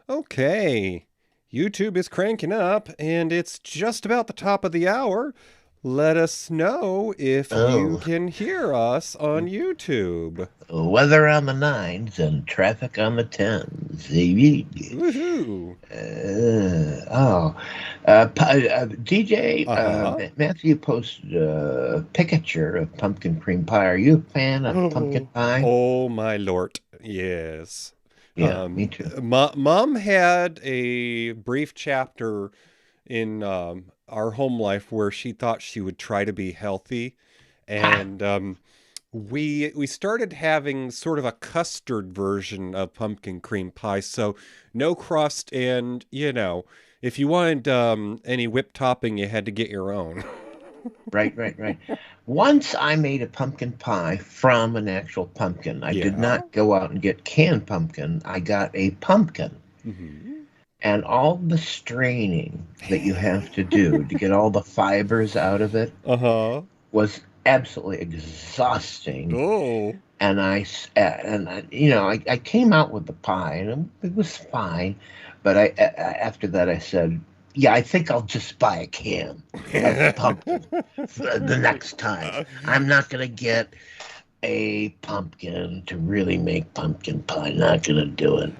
Okay, YouTube is cranking up, and it's just about the top of the hour. Let us know if you Oh, can hear us on YouTube. weather on the nines and traffic on the tens. Woohoo! DJ Uh-huh. Matthew posted a picture of pumpkin cream pie. Are you a fan of pumpkin Oh, pie? oh my lord. Yes. Yeah, me too. Mom had a brief chapter in our home life where she thought she would try to be healthy, and we started having sort of a custard version of pumpkin cream pie, so no crust, and if you wanted any whipped topping, you had to get your own. Right. Once I made a pumpkin pie from an actual pumpkin. I did Yeah. not go out and get canned pumpkin. I got a pumpkin. Hmm. And all the straining that you have to do to get all the fibers out of it Uh-huh. was absolutely exhausting. Oh. I came out with the pie, and it was fine. But after that, I said, "Yeah, I think I'll just buy a can of pumpkin for the next time. I'm not gonna get a pumpkin to really make pumpkin pie. Not gonna do it."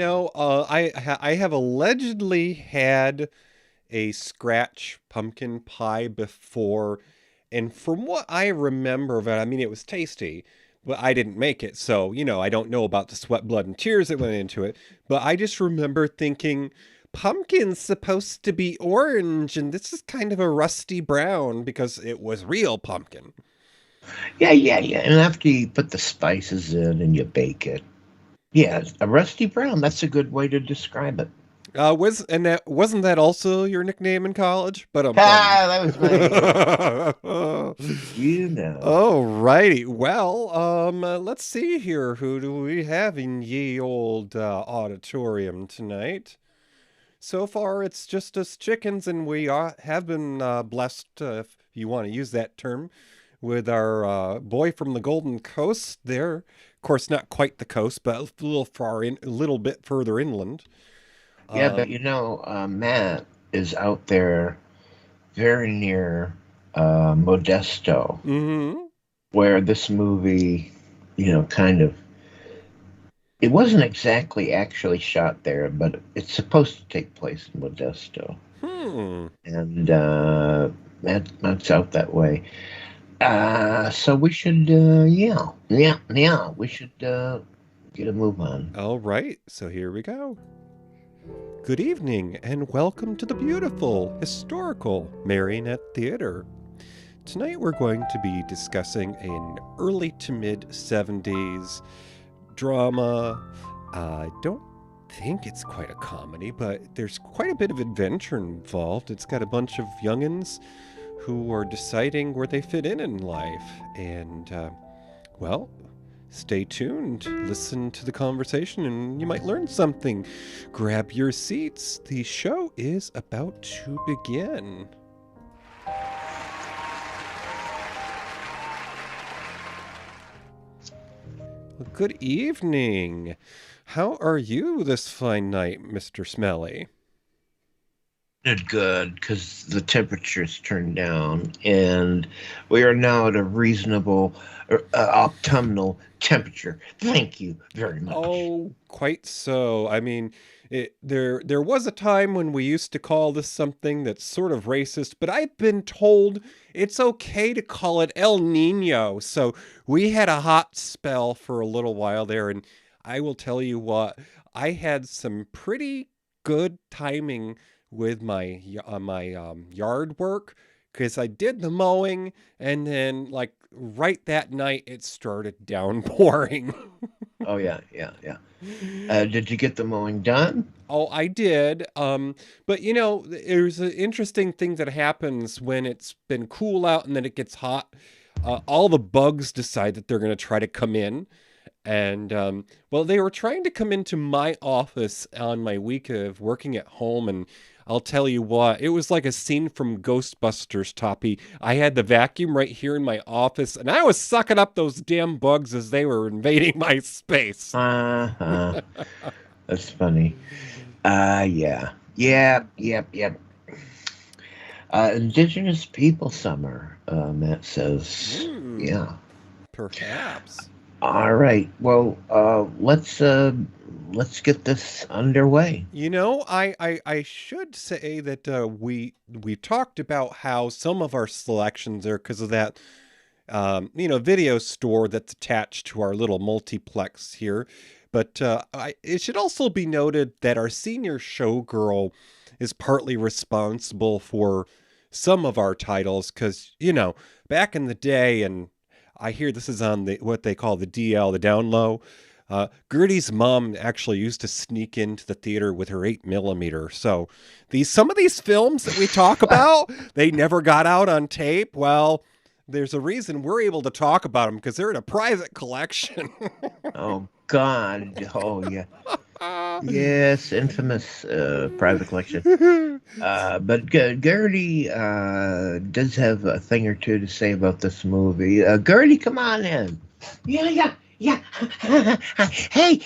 I have allegedly had a scratch pumpkin pie before, and from what I remember of it, I mean, it was tasty, but I didn't make it, so I don't know about the sweat, blood, and tears that went into it. But I just remember thinking, pumpkin's supposed to be orange, and this is kind of a rusty brown because it was real pumpkin. Yeah. And after you put the spices in and you bake it, yeah, a rusty brown. That's a good way to describe it. That wasn't that also your nickname in college? But That was my nickname. You know. All righty. Well, let's see here. Who do we have in ye old auditorium tonight? So far, it's just us chickens, and we have been blessed, if you want to use that term, with our boy from the Golden Coast. There, of course, not quite the coast, but a little bit further inland. Yeah, but Um, Matt is out there very near Modesto, hmm where this movie, kind of, it wasn't exactly actually shot there, but it's supposed to take place in Modesto. Hmm. And Matt's out that way. So we should, yeah, we should get a move on. All right. So here we go. Good evening, and welcome to the beautiful, historical Marionette Theater. Tonight we're going to be discussing an early to mid 70s drama. I don't think it's quite a comedy, but there's quite a bit of adventure involved. It's got a bunch of youngins who are deciding where they fit in life. And, well, stay tuned, listen to the conversation, and you might learn something. Grab your seats. The show is about to begin. Well, good evening. How are you this fine night, Mr. Smellie? Did good because the temperature's turned down, and we are now at a reasonable autumnal temperature. Thank you very much. Oh, quite so. I mean, there was a time when we used to call this something that's sort of racist, but I've been told it's okay to call it El Nino. So we had a hot spell for a little while there, and I will tell you what, I had some pretty good timing with my yard work because I did the mowing, and then like right that night it started downpouring. Oh yeah. Did you get the mowing done? Oh, I did. But there's an interesting thing that happens when it's been cool out and then it gets hot. All the bugs decide that they're going to try to come in. And, well, they were trying to come into my office on my week of working at home. And I'll tell you what, it was like a scene from Ghostbusters, Toppie. I had the vacuum right here in my office, and I was sucking up those damn bugs as they were invading my space. Uh-huh. That's funny. Yeah. Yeah, yep, yep. Indigenous People Summer, Matt says. Hmm, Yeah. perhaps. All right. Well, let's get this underway. I should say that we talked about how some of our selections are because of that video store that's attached to our little multiplex here. But it should also be noted that our senior showgirl is partly responsible for some of our titles because, back in the day, and I hear this is on what they call the DL, the down low. Gertie's mom actually used to sneak into the theater with her 8mm. So some of these films that we talk about, they never got out on tape. Well, there's a reason we're able to talk about them because they're in a private collection. Oh God. Oh yeah. Yes, infamous private collection. But Gertie does have a thing or two to say about this movie. Gertie, come on in. Yeah, yeah, yeah. Hey,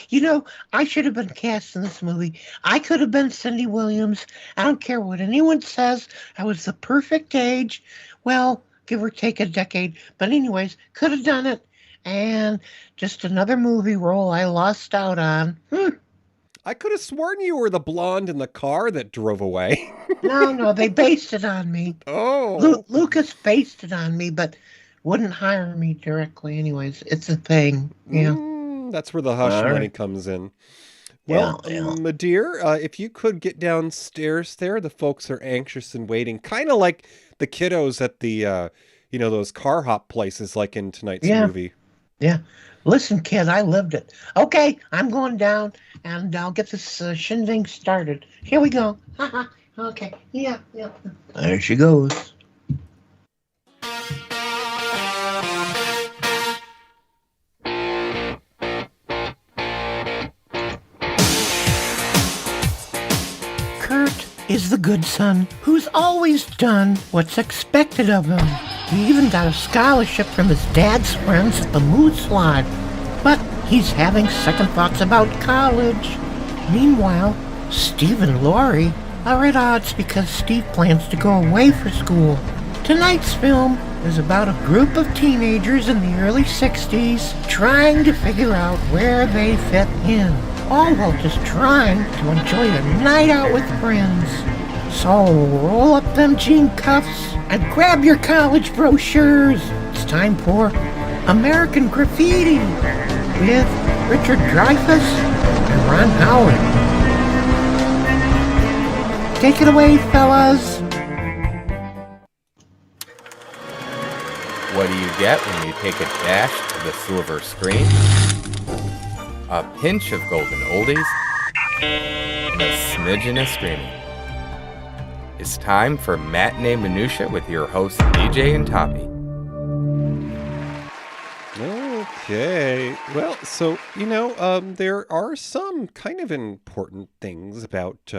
I should have been cast in this movie. I could have been Cindy Williams. I don't care what anyone says. I was the perfect age. Well, give or take a decade. But anyways, could have done it. And just another movie role I lost out on. I could have sworn you were the blonde in the car that drove away. No, they based it on me. Oh. Lucas based it on me, but wouldn't hire me directly anyways. It's a thing. Yeah. That's where the hush All money right. comes in. Yeah, Well, yeah. my dear, if you could get downstairs there, the folks are anxious and waiting, kind of like the kiddos at the, those car hop places like in tonight's Yeah. movie. Yeah. Listen, kid, I lived it. Okay, I'm going down and I'll get this shindig started. Here we go. Okay. Yeah, yeah. There she goes. Kurt is the good son who's always done what's expected of him. He even got a scholarship from his dad's friends at the Moose Lodge. But he's having second thoughts about college. Meanwhile, Steve and Lori are at odds because Steve plans to go away for school. Tonight's film is about a group of teenagers in the early 60s trying to figure out where they fit in, all while just trying to enjoy a night out with friends. So roll up them jean cuffs and grab your college brochures. It's time for American Graffiti with Richard Dreyfuss and Ron Howard. Take it away, fellas. What do you get when you take a dash of the silver screen? A pinch of golden oldies and a smidgen of screaming. It's time for Matinee Minutia with your hosts DJ and Toppie. Okay. Well, so, there are some kind of important things about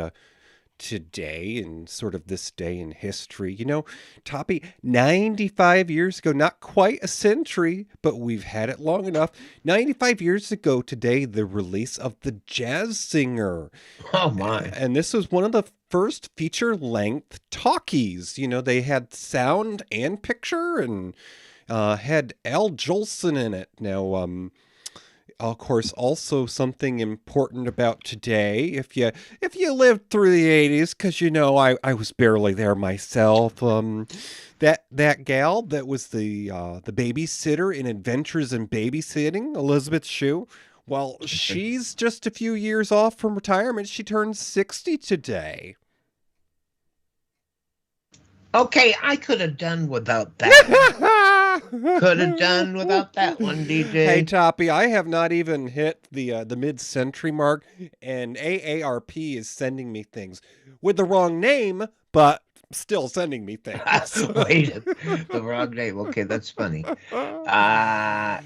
today and sort of this day in history. Toppie, 95 years ago, not quite a century, but we've had it long enough. 95 years ago today, the release of The Jazz Singer. Oh, my. And this was one of the first feature-length talkies. They had sound and picture and had Al Jolson in it. Now, of course, also something important about today. If you lived through the 80s, because I was barely there myself. That gal that was the babysitter in Adventures in Babysitting, Elizabeth Shue. Well, she's just a few years off from retirement. She turns 60 today. Okay, I could have done without that. Could have done without that one, DJ. Hey, Toppie, I have not even hit the mid-century mark, and AARP is sending me things with the wrong name, but still sending me things. Wait, the wrong name. Okay, that's funny.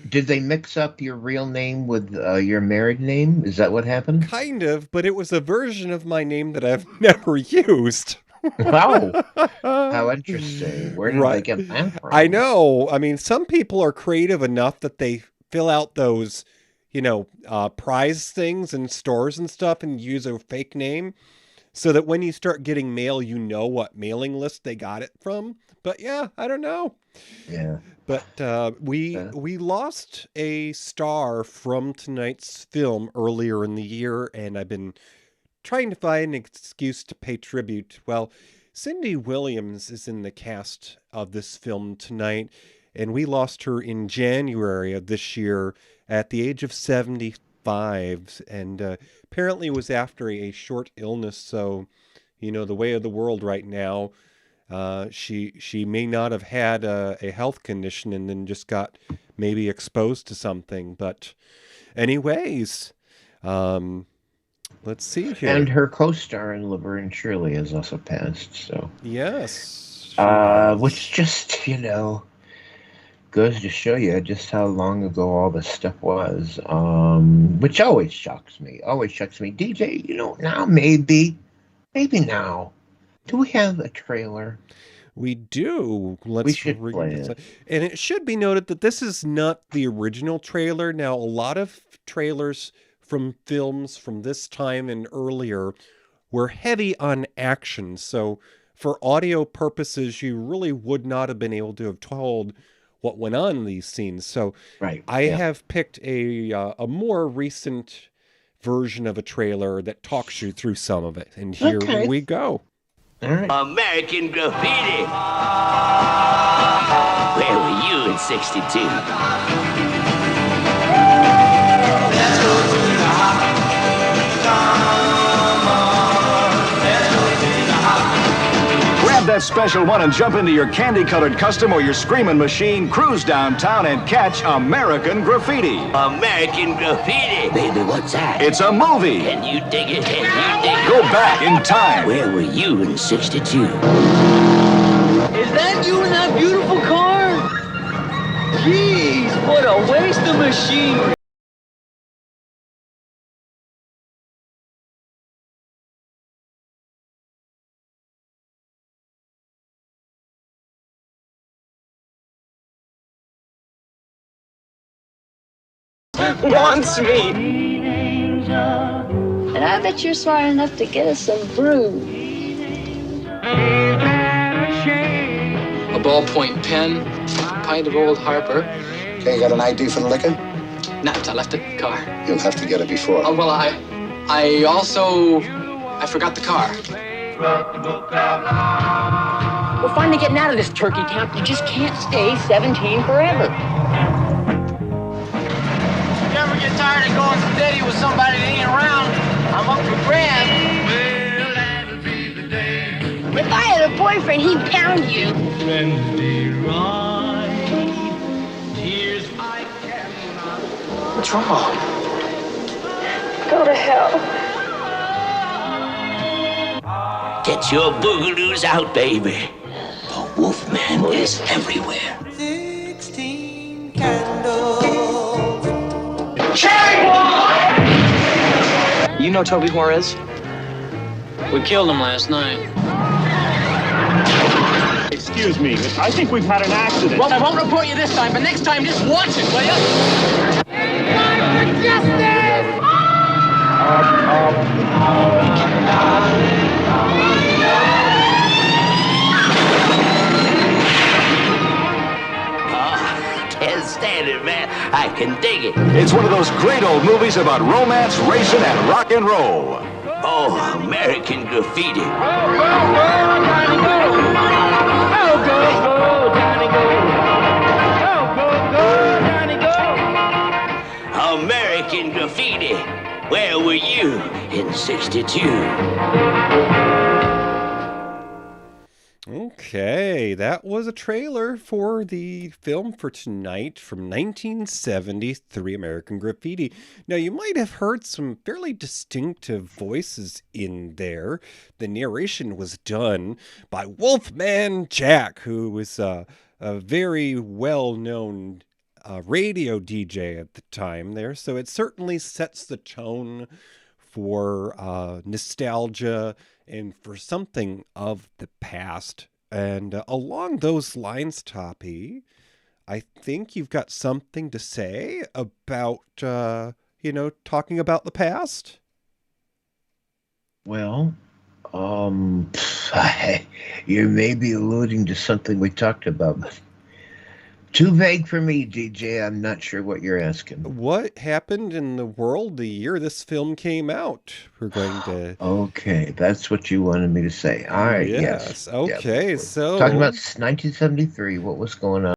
Did they mix up your real name with your married name? Is that what happened? Kind of, but it was a version of my name that I've never used. Wow, how interesting. Where did they get that from? I know. I mean, some people are creative enough that they fill out those, prize things in stores and stuff and use a fake name so that when you start getting mail, you know what mailing list they got it from. But yeah, I don't know. Yeah. But we lost a star from tonight's film earlier in the year, and I've been trying to find an excuse to pay tribute. Well, Cindy Williams is in the cast of this film tonight, and we lost her in January of this year at the age of 75, and apparently it was after a short illness. So, the way of the world right now, she may not have had a health condition and then just got maybe exposed to something. But anyways, let's see here. And her co-star in Laverne and Shirley has also passed. So yes, which just goes to show you just how long ago all this stuff was. Which always shocks me. DJ, now maybe now. Do we have a trailer? We do. We should play it. And it should be noted that this is not the original trailer. Now, a lot of trailers from films from this time and earlier were heavy on action. So for audio purposes, you really would not have been able to have told what went on in these scenes. So I have picked a more recent version of a trailer that talks you through some of it. And here we go. All right. American Graffiti. Where were you in '62? Grab that special one and jump into your candy-colored custom or your screaming machine, cruise downtown and catch American Graffiti. American Graffiti. Baby, what's that? It's a movie. Can you dig it? Can you dig it? Go back in time. Where were you in '62? Is that you in that beautiful car? Jeez, what a waste of machinery. Wants me. And I bet you're smart enough to get us some brew. A ballpoint pen, a pint of Old Harper. Okay, you got an ID for the liquor? Nah, I left it in the car. You'll have to get it before. Oh, well, I forgot the car. We're finally getting out of this turkey camp. You just can't stay 17 forever. You ever get tired of going steady with somebody that ain't around? I'm up for grabs. If I had a boyfriend, he'd pound you. What's wrong? Go to hell. Get your boogaloos out, baby. The Wolfman is everywhere. 16 candles. You know Toby Juarez? We killed him last night. Excuse me, I think we've had an accident. Well, I won't report you this time, but next time just watch it, will you? Can't stand it, man. I can dig it. It's one of those great old movies about romance, racing, and rock and roll. Oh, American Graffiti. American Graffiti. Where were you in '62? Okay, that was a trailer for the film for tonight from 1973, American Graffiti. Now, you might have heard some fairly distinctive voices in there. The narration was done by Wolfman Jack, who was a very well-known radio DJ at the time there. So it certainly sets the tone for nostalgia and for something of the past. And along those lines, Toppie, I think you've got something to say about talking about the past? Well, you may be alluding to something we talked about, but too vague for me, DJ. I'm not sure what you're asking. What happened in the world the year this film came out? We're going to... Okay, that's what you wanted me to say. All right, yes. Okay, yeah, so... Talking about 1973, what was going on?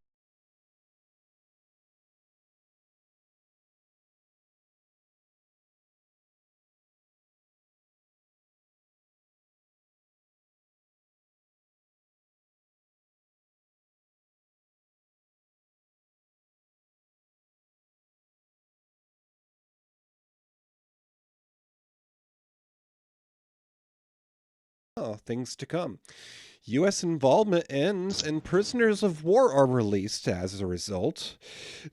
Things to come. U.S. involvement ends and prisoners of war are released as a result.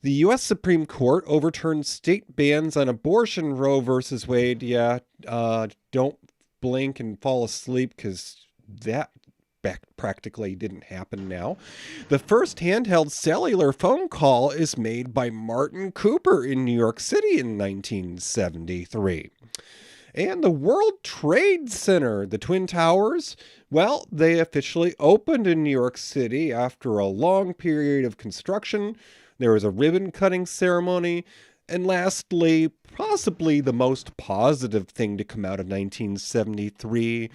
The U.S. Supreme Court overturned state bans on abortion. Roe versus Wade. Don't blink and fall asleep because that practically didn't happen now. The first handheld cellular phone call is made by Martin Cooper in New York City in 1973. And the World Trade Center, the Twin Towers, well, they officially opened in New York City after a long period of construction. There was a ribbon-cutting ceremony. And lastly, possibly the most positive thing to come out of 1973,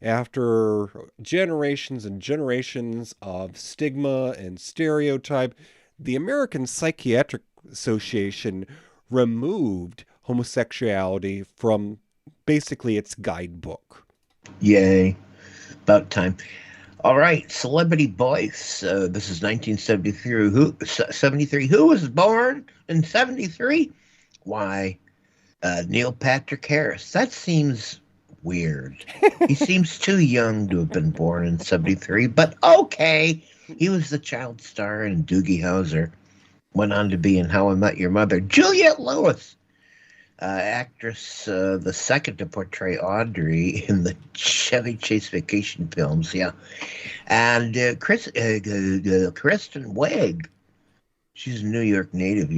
after generations and generations of stigma and stereotype, the American Psychiatric Association removed homosexuality from basically its guidebook. Yay. About time. All right, celebrity voice. This is 1973. Who was born in 73? Why, Neil Patrick Harris. That seems weird. He seems too young to have been born in 73, but okay. He was the child star in Doogie Howser. Went on to be in How I Met Your Mother. Juliette Lewis. Actress, the second to portray Audrey in the Chevy Chase vacation films, yeah. And Kristen Wiig. She's a New York native,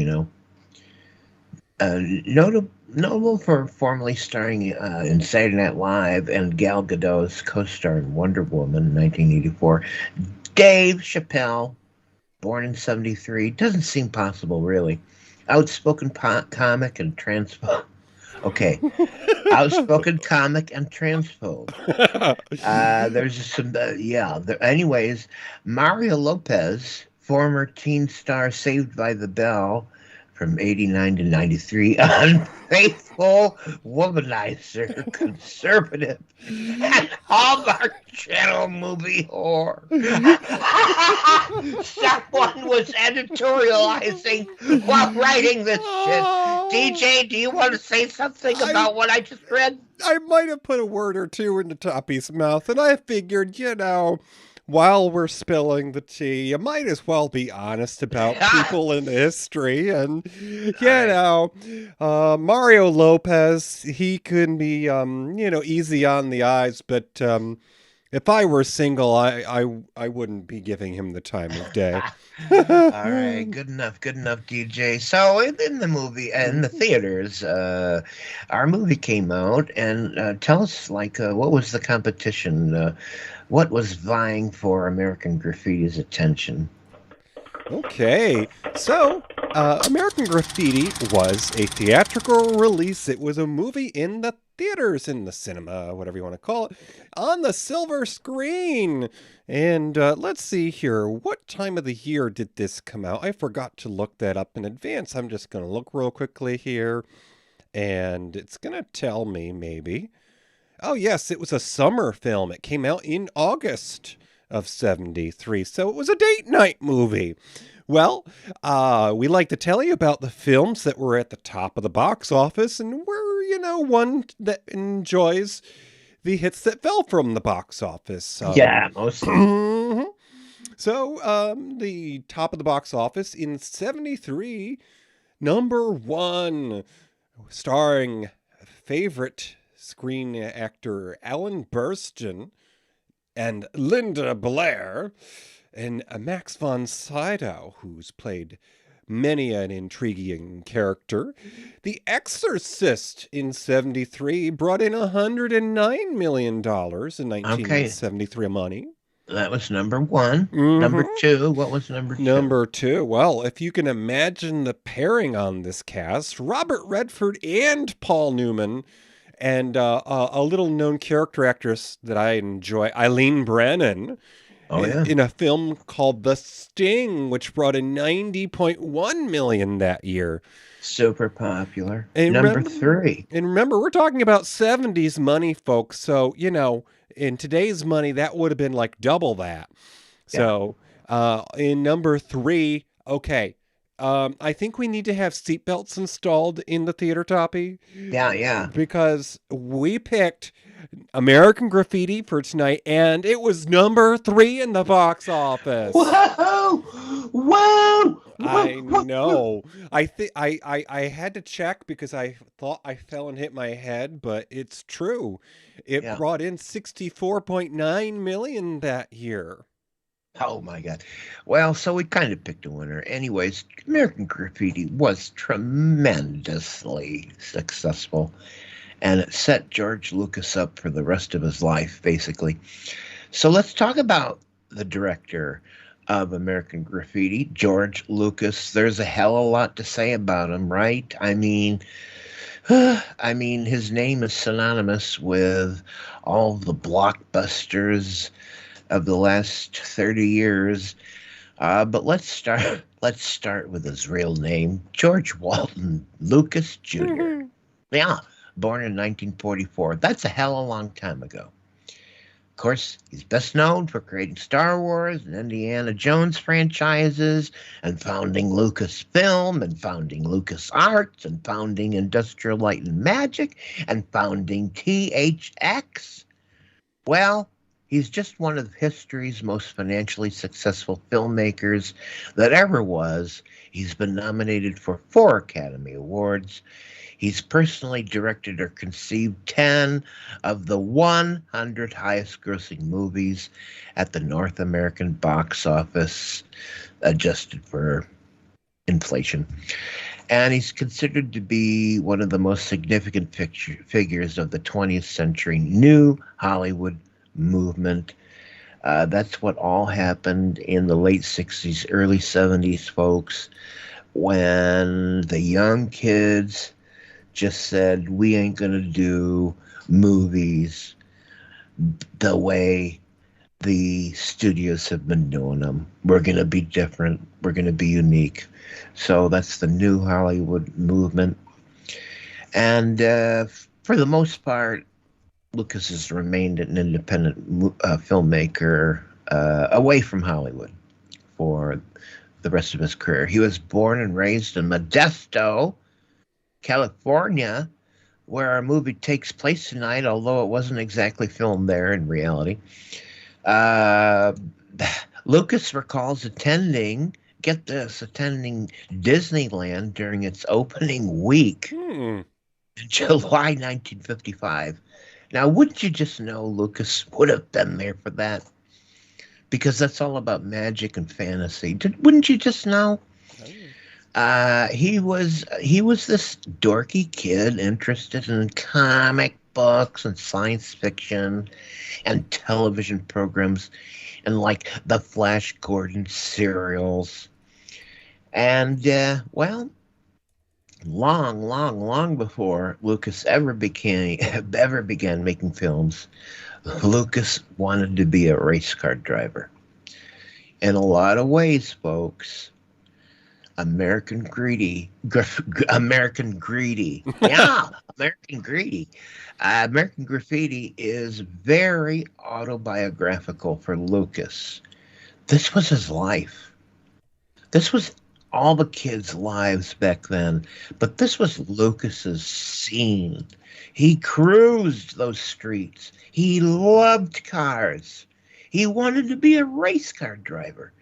Notable for formerly starring in Saturday Night Live and Gal Gadot's co-star in Wonder Woman in 1984. Dave Chappelle, born in 73. Doesn't seem possible, really. Outspoken comic and transphobe. Okay. Outspoken comic and transphobe. There's some, anyways, Mario Lopez, former teen star Saved by the Bell from 89 to 93, unfaithful womanizer, conservative, and Hallmark Channel movie whore. Someone was editorializing while writing this shit. DJ, do you want to say something about what I just read? I might have put a word or two into Toppie's mouth, and I figured, while we're spilling the tea, you might as well be honest about people in history. And, Mario Lopez, he can be, easy on the eyes, but if I were single, I wouldn't be giving him the time of day. All right, good enough, DJ. So in the movie, in the theaters, our movie came out, and tell us, what was the competition? What was vying for American Graffiti's attention? Okay, so American Graffiti was a theatrical release. It was a movie in the theaters, in the cinema, whatever you want to call it, on the silver screen. And let's see here. What time of the year did this come out? I forgot to look that up in advance. I'm just going to look real quickly here, and it's going to tell me maybe. Oh, yes, it was a summer film. It came out in August of 73, so it was a date night movie. Well, we like to tell you about the films that were at the top of the box office, and we're, one that enjoys the hits that fell from the box office. Mostly. So, the top of the box office in 73, number one, starring favorite screen actor Alan Burstyn and Linda Blair, and Max von Sydow, who's played many an intriguing character. The Exorcist in 73 brought in $109 million in 1973 money. That was number one. Mm-hmm. Number two, what was number two? Number two, well, if you can imagine the pairing on this cast, Robert Redford and Paul Newman, and a little-known character actress that I enjoy, Eileen Brennan, in a film called The Sting, which brought in $90.1 million that year. Super popular. And number three. And remember, we're talking about 70s money, folks, so, you know, in today's money, that would have been like double that. So, in number three, okay, I think we need to have seatbelts installed in the theater, Toppie. Yeah. Because we picked American Graffiti for tonight, and it was number 3 in the box office. Whoa! I know. I had to check because I thought I fell and hit my head, but it's true. It brought in $64.9 million that year. Oh my God. Well, so we kind of picked a winner. Anyways, American Graffiti was tremendously successful, and it set George Lucas up for the rest of his life, basically. So let's talk about the director of American Graffiti, George Lucas. There's a hell of a lot to say about him, right? I mean, his name is synonymous with all the blockbusters of the last 30 years. But let's start with his real name, George Walton Lucas Jr. Yeah, born in 1944. That's a hell of a long time ago. Of course, he's best known for creating Star Wars and Indiana Jones franchises, and founding Lucasfilm, and founding LucasArts, and founding Industrial Light and Magic, and founding THX. Well, he's just one of history's most financially successful filmmakers that ever was. He's been nominated for 4 Academy Awards. He's personally directed or conceived 10 of the 100 highest-grossing movies at the North American box office, adjusted for inflation. And he's considered to be one of the most significant figures of the 20th century New Hollywood movement. That's what all happened in the late 60s, early 70s, folks, when the young kids just said, we ain't going to do movies the way the studios have been doing them. We're going to be different. We're going to be unique. So that's the New Hollywood movement. And for the most part, Lucas has remained an independent filmmaker away from Hollywood for the rest of his career. He was born and raised in Modesto, California, where our movie takes place tonight, although it wasn't exactly filmed there in reality. Lucas recalls attending Disneyland during its opening week in July 1955. Now, wouldn't you just know Lucas would have been there for that? Because that's all about magic and fantasy. Wouldn't you just know? He was this dorky kid interested in comic books and science fiction and television programs and like the Flash Gordon serials. And, long before Lucas ever began making films, Lucas wanted to be a race car driver. In a lot of ways, folks, American Greedy. American Graffiti is very autobiographical for Lucas. This was his life. This was all the kids' lives back then, but this was Lucas's scene. He cruised those streets. He loved cars. He wanted to be a race car driver.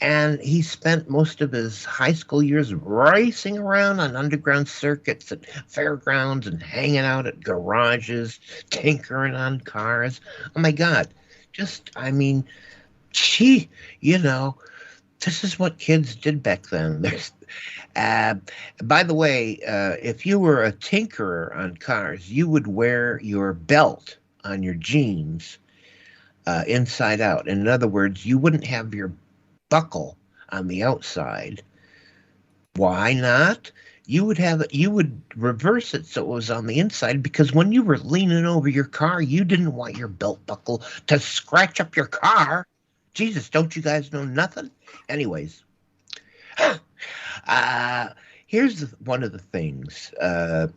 And he spent most of his high school years racing around on underground circuits at fairgrounds and hanging out at garages, tinkering on cars. Oh my God. This is what kids did back then. By the way, if you were a tinkerer on cars, you would wear your belt on your jeans inside out. In other words, you wouldn't have your buckle on the outside. Why not? You would reverse it so it was on the inside, because when you were leaning over your car, you didn't want your belt buckle to scratch up your car. Jesus, don't you guys know nothing? Anyways, here's one of the things that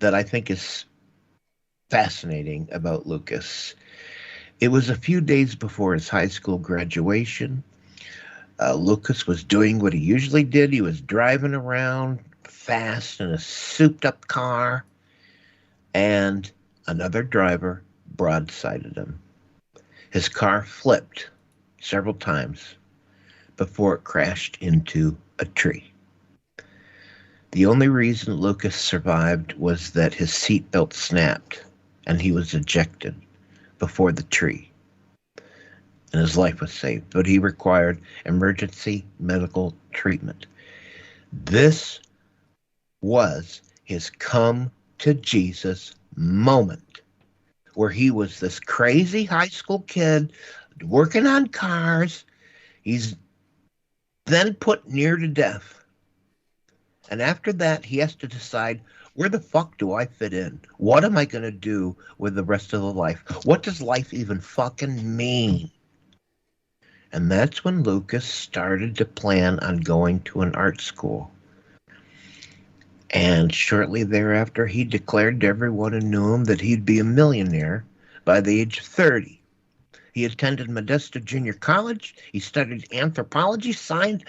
I think is fascinating about Lucas. It was a few days before his high school graduation. Lucas was doing what he usually did. He was driving around fast in a souped-up car, and another driver broadsided him. His car flipped several times before it crashed into a tree. The only reason Lucas survived was that his seatbelt snapped and he was ejected before the tree, and his life was saved, but he required emergency medical treatment. This was his come to Jesus moment, where he was this crazy high school kid working on cars. He's then put near to death. And after that, he has to decide, where the fuck do I fit in? What am I going to do with the rest of the life? What does life even fucking mean? And that's when Lucas started to plan on going to an art school. And shortly thereafter, he declared to everyone who knew him that he'd be a millionaire by the age of 30. He attended Modesto Junior College. He studied anthropology, science,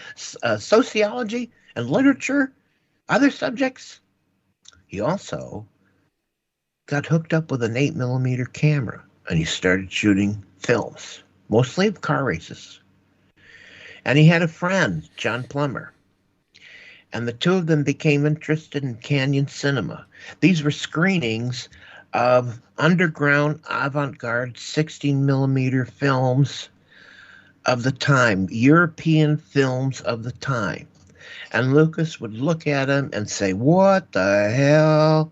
sociology, and literature, other subjects. He also got hooked up with an 8mm camera, and he started shooting films, mostly of car races. And he had a friend, John Plummer, and the two of them became interested in Canyon cinema. These were screenings of underground avant-garde 16mm films of the time, European films of the time. And Lucas would look at him and say, what the hell?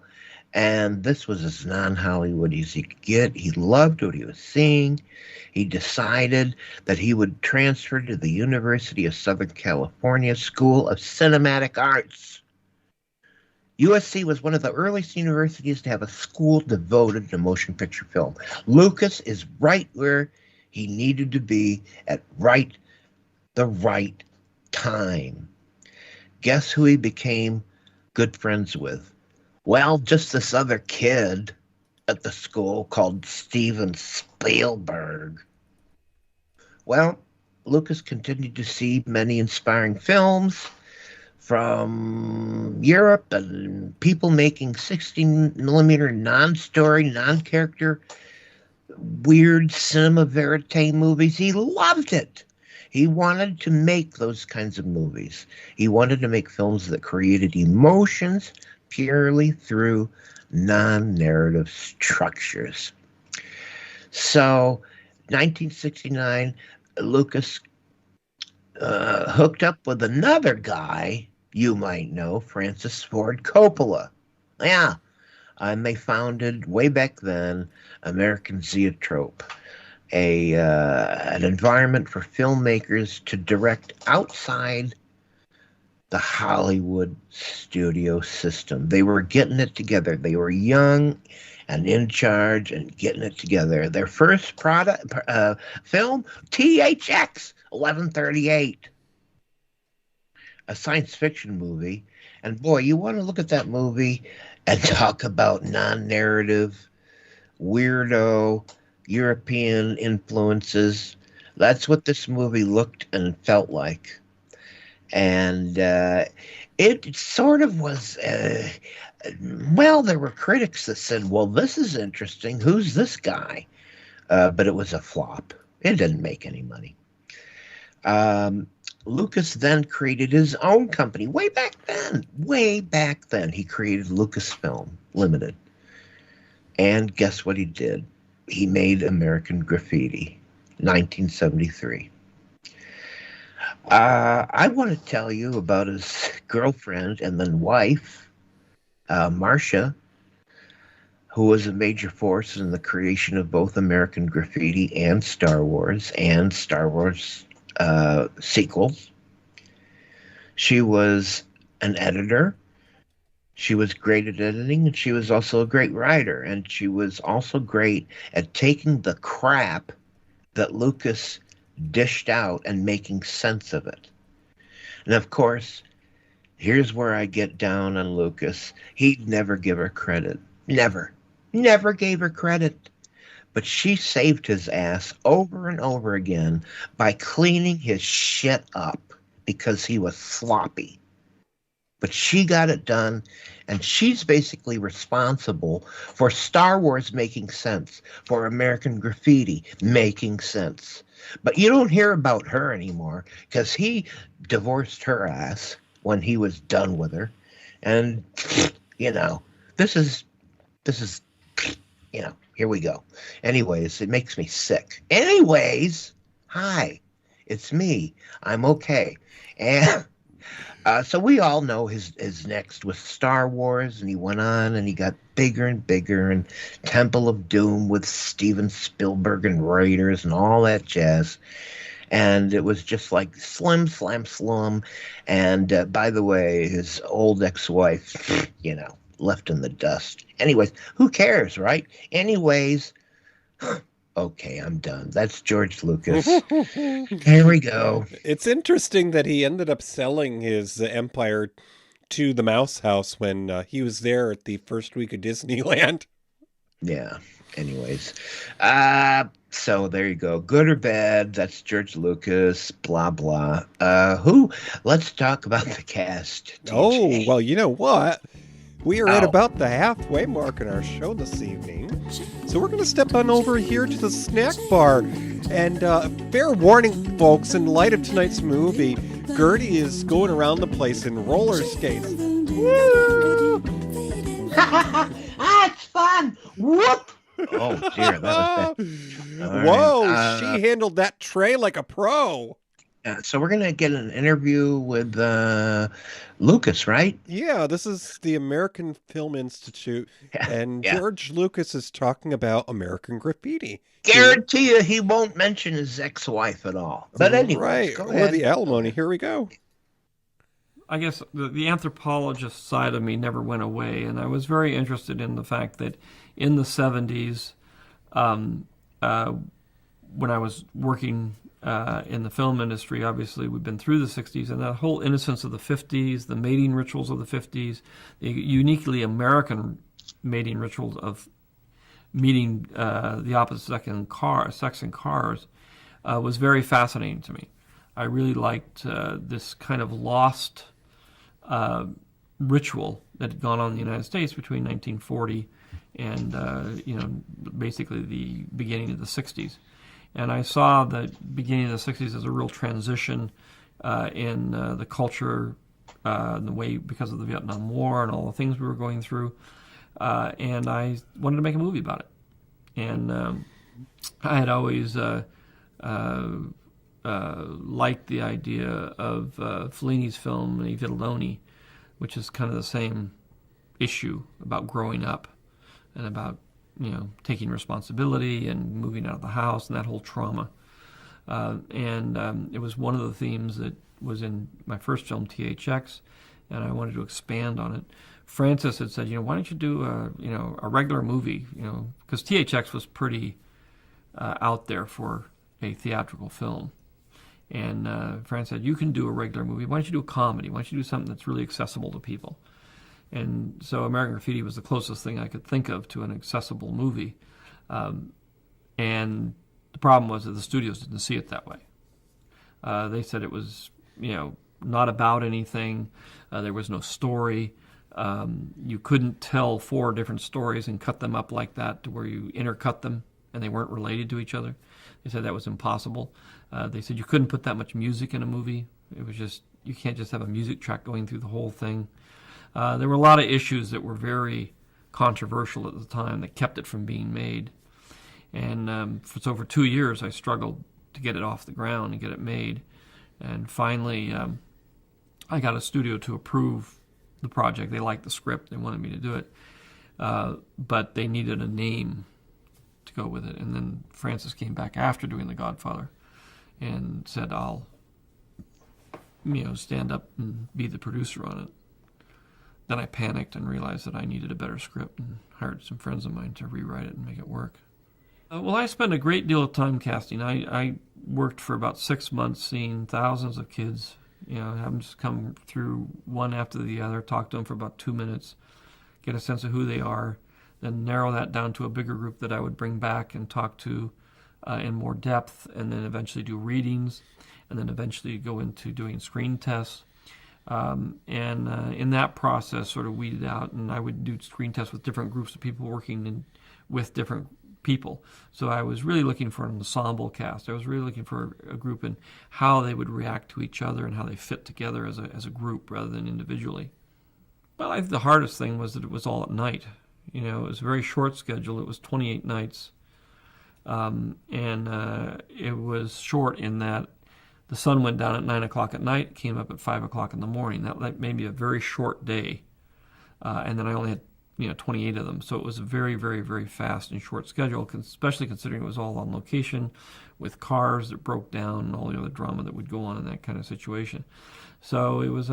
And this was as non-Hollywood as he could get. He loved what he was seeing. He decided that he would transfer to the University of Southern California School of Cinematic Arts. USC was one of the earliest universities to have a school devoted to motion picture film. Lucas is right where he needed to be at the right time. Guess who he became good friends with? Well, just this other kid at the school called Steven Spielberg. Well, Lucas continued to see many inspiring films from Europe and people making 16mm non-story, non-character, weird cinema verite movies. He loved it. He wanted to make those kinds of movies. He wanted to make films that created emotions purely through non-narrative structures. So, 1969, Lucas hooked up with another guy you might know, Francis Ford Coppola. Yeah, and they founded, way back then, American Zoetrope, an environment for filmmakers to direct outside the Hollywood studio system. They were getting it together. They were young and in charge and getting it together. Their first film, THX 1138, a science fiction movie. And boy, you want to look at that movie and talk about non-narrative, weirdo, European influences. That's what this movie looked and felt like. And it sort of was, well, there were critics that said, well, this is interesting. Who's this guy? But it was a flop. It didn't make any money. Lucas then created his own company. Way back then, he created Lucasfilm Limited. And guess what he did? He made American Graffiti, 1973. I want to tell you about his girlfriend and then wife, Marcia, who was a major force in the creation of both American Graffiti and Star Wars sequels. She was an editor. She was great at editing, and she was also a great writer. And she was also great at taking the crap that Lucas dished out and making sense of it. And of course, here's where I get down on Lucas. He'd never give her credit. Never gave her credit. But she saved his ass over and over again by cleaning his shit up because he was sloppy. But she got it done, and she's basically responsible for Star Wars making sense, for American Graffiti making sense. But you don't hear about her anymore because he divorced her ass when he was done with her. And, this is, here we go. Anyways, it makes me sick. Anyways, hi, it's me. I'm okay. And so we all know his next was Star Wars, and he went on and he got bigger and bigger, and Temple of Doom with Steven Spielberg and Raiders and all that jazz. And it was just like slim, slam, slum. And by the way, his old ex-wife, left in the dust. Anyways, who cares, right? Anyways, okay, I'm done. That's George Lucas. Here we go. It's interesting that he ended up selling his empire to the Mouse House when he was there at the first week of Disneyland. Yeah. Anyways, so there you go. Good or bad, that's George Lucas, blah, blah. Let's talk about the cast. TJ. Oh, well, you know what? We are at about the halfway mark in our show this evening. So we're going to step on over here to the snack bar. And fair warning, folks, in light of tonight's movie, Gertie is going around the place in roller skates. Woo! It's fun! Whoop! Oh, dear, that was bad. Whoa, she handled that tray like a pro. So we're going to get an interview with Lucas, right? Yeah, this is the American Film Institute, and George Lucas is talking about American Graffiti. Guarantee you he won't mention his ex-wife at all. But anyway, go ahead. Or the alimony. Here we go. I guess the anthropologist side of me never went away, and I was very interested in the fact that in the 70s, when I was working in the film industry, obviously we've been through the 60s, and that whole innocence of the 50s, the mating rituals of the 50s, the uniquely American mating rituals of meeting the opposite sex in cars was very fascinating to me. I really liked this kind of lost ritual that had gone on in the United States between 1940 and basically the beginning of the 60s. And I saw the beginning of the 60s as a real transition in the culture, the way, because of the Vietnam War and all the things we were going through. And I wanted to make a movie about it. And I had always liked the idea of Fellini's film, I Vitelloni, which is kind of the same issue about growing up and about taking responsibility and moving out of the house and that whole trauma. It was one of the themes that was in my first film, THX, and I wanted to expand on it. Francis had said, why don't you do a regular movie, because THX was pretty out there for a theatrical film. And Francis said, you can do a regular movie. Why don't you do a comedy? Why don't you do something that's really accessible to people? And so American Graffiti was the closest thing I could think of to an accessible movie. And the problem was that the studios didn't see it that way. They said it was, not about anything. There was no story. You couldn't tell 4 different stories and cut them up like that to where you intercut them and they weren't related to each other. They said that was impossible. They said you couldn't put that much music in a movie. It was just, you can't just have a music track going through the whole thing. There were a lot of issues that were very controversial at the time that kept it from being made. And so for 2 years, I struggled to get it off the ground and get it made. And finally, I got a studio to approve the project. They liked the script. They wanted me to do it. But they needed a name to go with it. And then Francis came back after doing The Godfather and said, I'll, stand up and be the producer on it. Then I panicked and realized that I needed a better script and hired some friends of mine to rewrite it and make it work. Well, I spent a great deal of time casting. I worked for about 6 months seeing thousands of kids, have them just come through one after the other, talk to them for about 2 minutes, get a sense of who they are, then narrow that down to a bigger group that I would bring back and talk to in more depth, and then eventually do readings, and then eventually go into doing screen tests. In that process, sort of weeded out, and I would do screen tests with different groups of people working with different people. So I was really looking for an ensemble cast. I was really looking for a group and how they would react to each other and how they fit together as a group rather than individually. Well, I think the hardest thing was that it was all at night. It was a very short schedule. It was 28 nights. It was short in that the sun went down at 9 o'clock at night, came up at 5 o'clock in the morning. That made me a very short day. And then I only had 28 of them. So it was a very, very, very fast and short schedule, especially considering it was all on location with cars that broke down and all the other drama that would go on in that kind of situation. So it was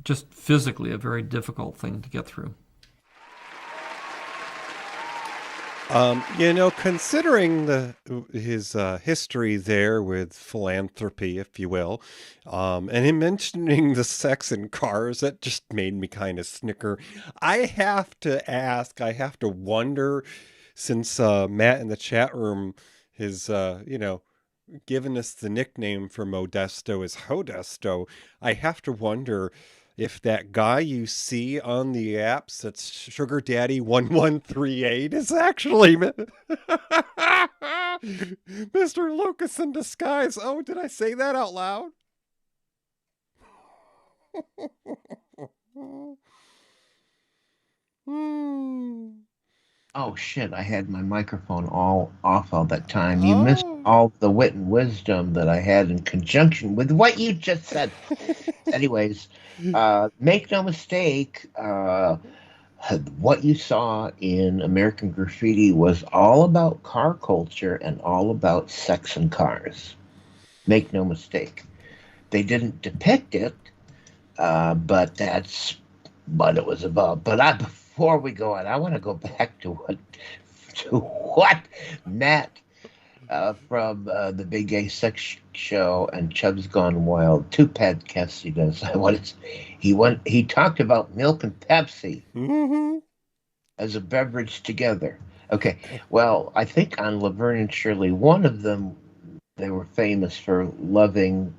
just physically a very difficult thing to get through. Considering his history there with philanthropy, if you will, and him mentioning the sex in cars, that just made me kind of snicker. I have to wonder, since Matt in the chat room has, given us the nickname for Modesto is Hodesto, I have to wonder if that guy you see on the apps that's Sugar Daddy 1138 is actually Mr. Lucas in disguise. Oh, did I say that out loud? Oh, shit, I had my microphone all off all that time. You missed all the wit and wisdom that I had in conjunction with what you just said. Anyways, make no mistake, what you saw in American Graffiti was all about car culture and all about sex and cars. Make no mistake. They didn't depict it, but that's what it was about. But before we go on, I want to go back to what Matt from the Big Gay Sex Show and Chubb's Gone Wild, 2 podcasts he does. He talked about milk and Pepsi as a beverage together. Okay, well, I think on Laverne and Shirley, one of them, they were famous for loving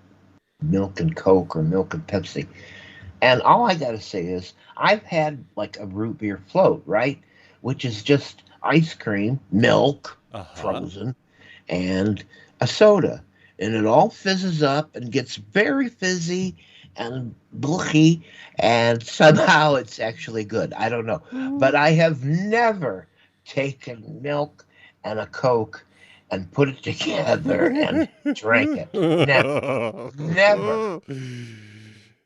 milk and Coke or milk and Pepsi. And all I got to say is, I've had like a root beer float, right? Which is just ice cream, milk, frozen, and a soda. And it all fizzes up and gets very fizzy and blucky, and somehow it's actually good. I don't know. But I have never taken milk and a Coke and put it together and drank it. Never. Never.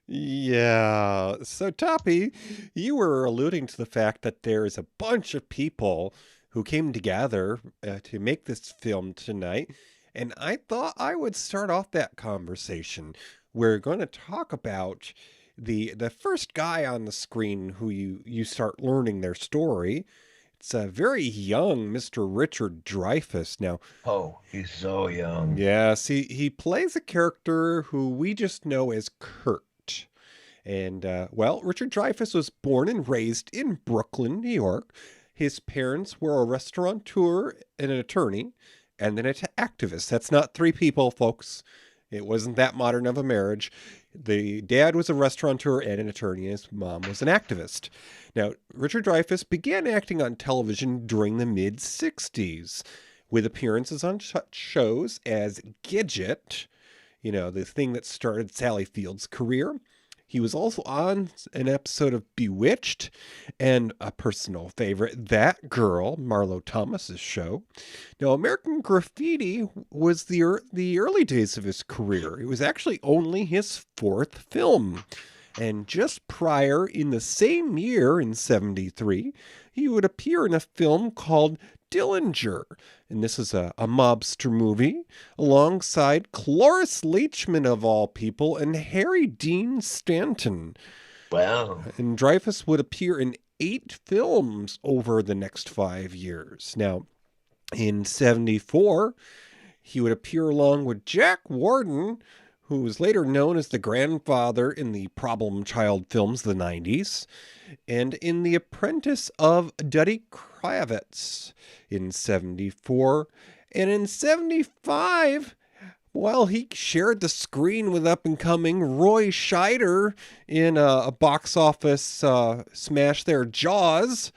Yeah. So, Toppie, you were alluding to the fact that there is a bunch of people who came together to make this film tonight. And I thought I would start off that conversation. We're going to talk about the first guy on the screen who you start learning their story. It's a very young Mr. Richard Dreyfuss. Now, oh, he's so young. Yes, he plays a character who we just know as Kurt. And, Richard Dreyfuss was born and raised in Brooklyn, New York. His parents were a restaurateur and an attorney, and then an activist. That's not 3 people, folks. It wasn't that modern of a marriage. The dad was a restaurateur and an attorney, and his mom was an activist. Now, Richard Dreyfuss began acting on television during the mid-'60s, with appearances on such shows as Gidget, the thing that started Sally Field's career, He was also on an episode of Bewitched and a personal favorite, That Girl, Marlo Thomas's show. Now, American Graffiti was the early days of his career. It was actually only his fourth film. And just prior, in the same year, in 73, he would appear in a film called Dillinger. And this is a mobster movie alongside Cloris Leachman, of all people, and Harry Dean Stanton. Wow. And Dreyfuss would appear in 8 films over the next 5 years. Now, in 74, he would appear along with Jack Warden, who was later known as the grandfather in the Problem Child films of the 90s, and in The Apprentice of Duddy Kravitz in 74. And in 75, well, he shared the screen with up-and-coming Roy Scheider in a box office smash there, Jaws.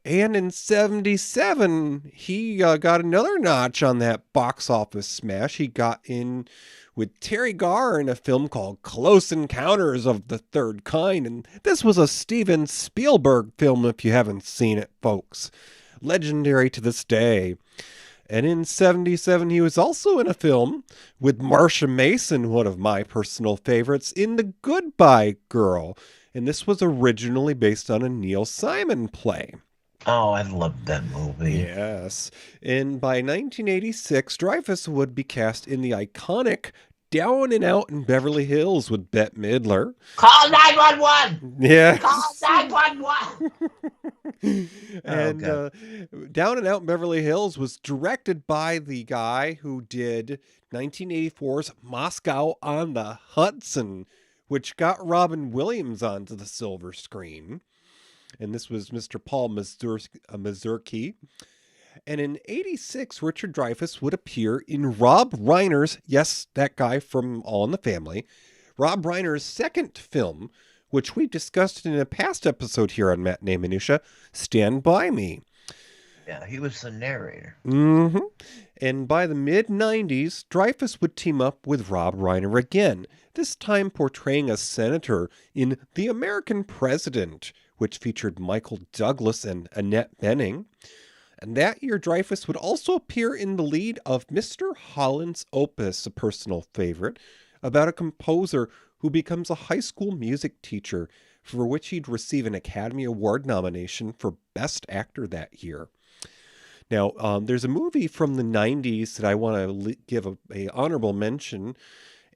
And in 77, he got another notch on that box office smash. He got in with Terry Garr in a film called Close Encounters of the Third Kind. And this was a Steven Spielberg film, if you haven't seen it, folks. Legendary to this day. And in 77, he was also in a film with Marsha Mason, one of my personal favorites, in The Goodbye Girl. And this was originally based on a Neil Simon play. Oh, I loved that movie. Yes. And by 1986, Dreyfuss would be cast in the iconic Down and Out in Beverly Hills with Bette Midler. Call 911! Yeah. Call 911! And Down and Out in Beverly Hills was directed by the guy who did 1984's Moscow on the Hudson, which got Robin Williams onto the silver screen. And this was Mr. Paul Mazursky. And in 86, Richard Dreyfuss would appear in Rob Reiner's, yes, that guy from All in the Family, Rob Reiner's second film, which we discussed in a past episode here on Matinee Minutia, Stand By Me. Yeah, he was the narrator. Mm-hmm. And by the mid-90s, Dreyfuss would team up with Rob Reiner again, this time portraying a senator in The American President, which featured Michael Douglas and Annette Bening. And that year, Dreyfuss would also appear in the lead of Mr. Holland's Opus, a personal favorite, about a composer who becomes a high school music teacher, for which he'd receive an Academy Award nomination for Best Actor that year. Now, there's a movie from the 90s that I want to give a honorable mention,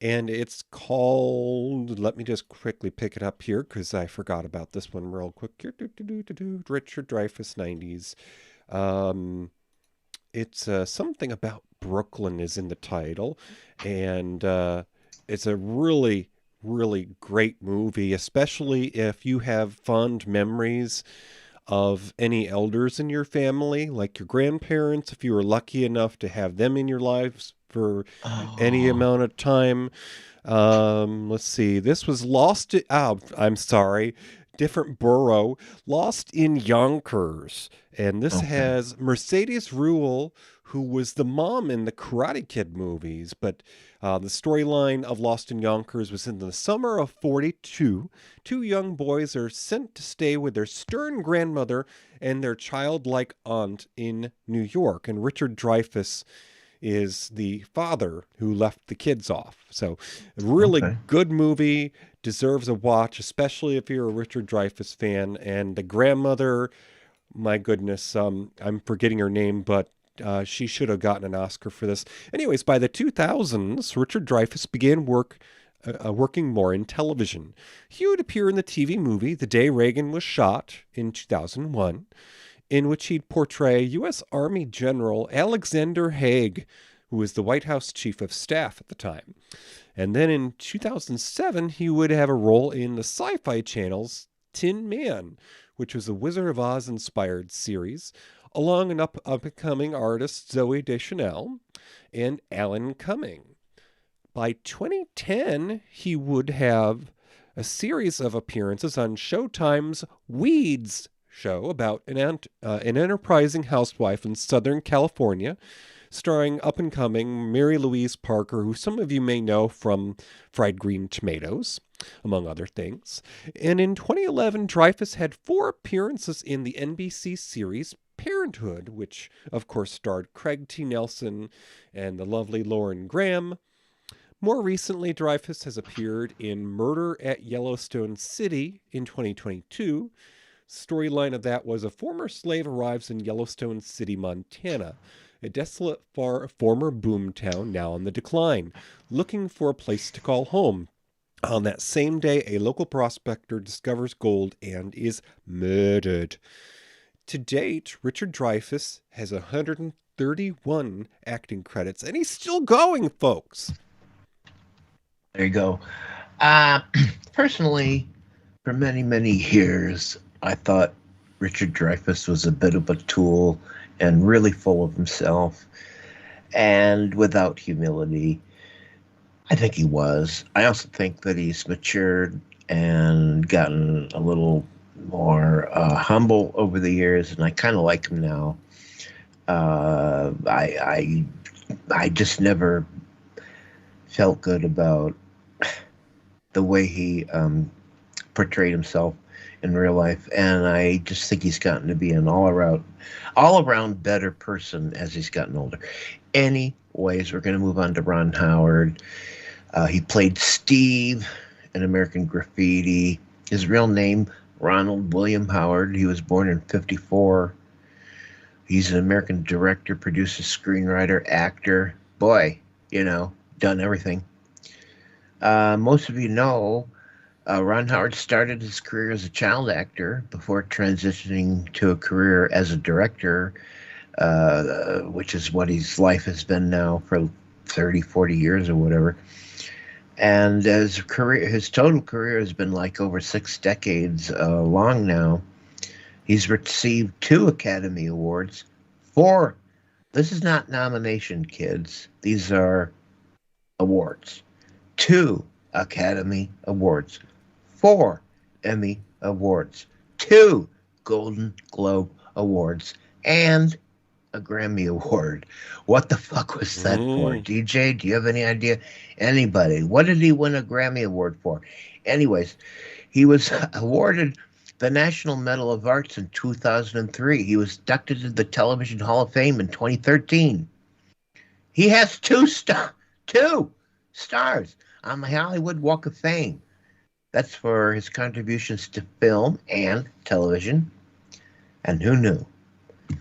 and it's called, let me just quickly pick it up here because I forgot about this one real quick. Richard Dreyfuss 90s. It's something about Brooklyn is in the title, and it's a really, really great movie, especially if you have fond memories of any elders in your family, like your grandparents, if you were lucky enough to have them in your lives for any amount of time. Let's see. This was different borough, Lost in Yonkers. And this has Mercedes Ruehl, who was the mom in the Karate Kid movies. But the storyline of Lost in Yonkers was in the summer of 42. 2 young boys are sent to stay with their stern grandmother and their childlike aunt in New York. And Richard Dreyfuss is the father who left the kids off. So a really good movie, deserves a watch, especially if you're a Richard Dreyfuss fan. And the grandmother, my goodness, I'm forgetting her name, but she should have gotten an Oscar for this. Anyways, by the 2000s, Richard Dreyfuss began working more in television. He would appear in the TV movie The Day Reagan Was Shot in 2001, in which he'd portray U.S. Army General Alexander Haig, who was the White House Chief of Staff at the time. And then in 2007, he would have a role in the Sci-Fi Channel's Tin Man, which was a Wizard of Oz-inspired series, along an up-and-coming artist Zooey Deschanel and Alan Cumming. By 2010, he would have a series of appearances on Showtime's Weeds show about an enterprising housewife in Southern California, starring up-and-coming Mary Louise Parker, who some of you may know from Fried Green Tomatoes. among other things. And in 2011, Dreyfuss had 4 appearances in the NBC series Parenthood, which of course starred Craig T. Nelson and the lovely Lauren Graham. More recently, Dreyfuss has appeared in Murder at Yellowstone City in 2022. Storyline of that was a former slave arrives in Yellowstone City, Montana, a desolate former boomtown now on the decline, looking for a place to call home. On that same day, a local prospector discovers gold and is murdered. To date, Richard Dreyfuss has 131 acting credits, and he's still going, folks. There you go. Personally, for many, many years, I thought Richard Dreyfuss was a bit of a tool and really full of himself and without humility. I think he was. I also think that he's matured and gotten a little more humble over the years, and I kind of like him now. I just never felt good about the way he portrayed himself in real life, and I just think he's gotten to be an all around better person as he's gotten older. Anyways, we're going to move on to Ron Howard. He played Steve in American Graffiti. His real name, Ronald William Howard. He was born in 1954. He's an American director, producer, screenwriter, actor. Boy, done everything. Most of you know Ron Howard started his career as a child actor before transitioning to a career as a director, which is what his life has been now for 30, 40 years or whatever. And his total career has been like over 6 decades long now. He's received 2 Academy Awards. 4. This is not nomination, kids. These are awards. 2 Academy Awards. 4 Emmy Awards. 2 Golden Globe Awards. And a Grammy Award. What the fuck was that for? DJ, do you have any idea? Anybody? What did he win a Grammy Award for? Anyways, he was awarded the National Medal of Arts in 2003. He was inducted into the Television Hall of Fame in 2013. He has 2 stars on the Hollywood Walk of Fame. That's for his contributions to film and television. And who knew?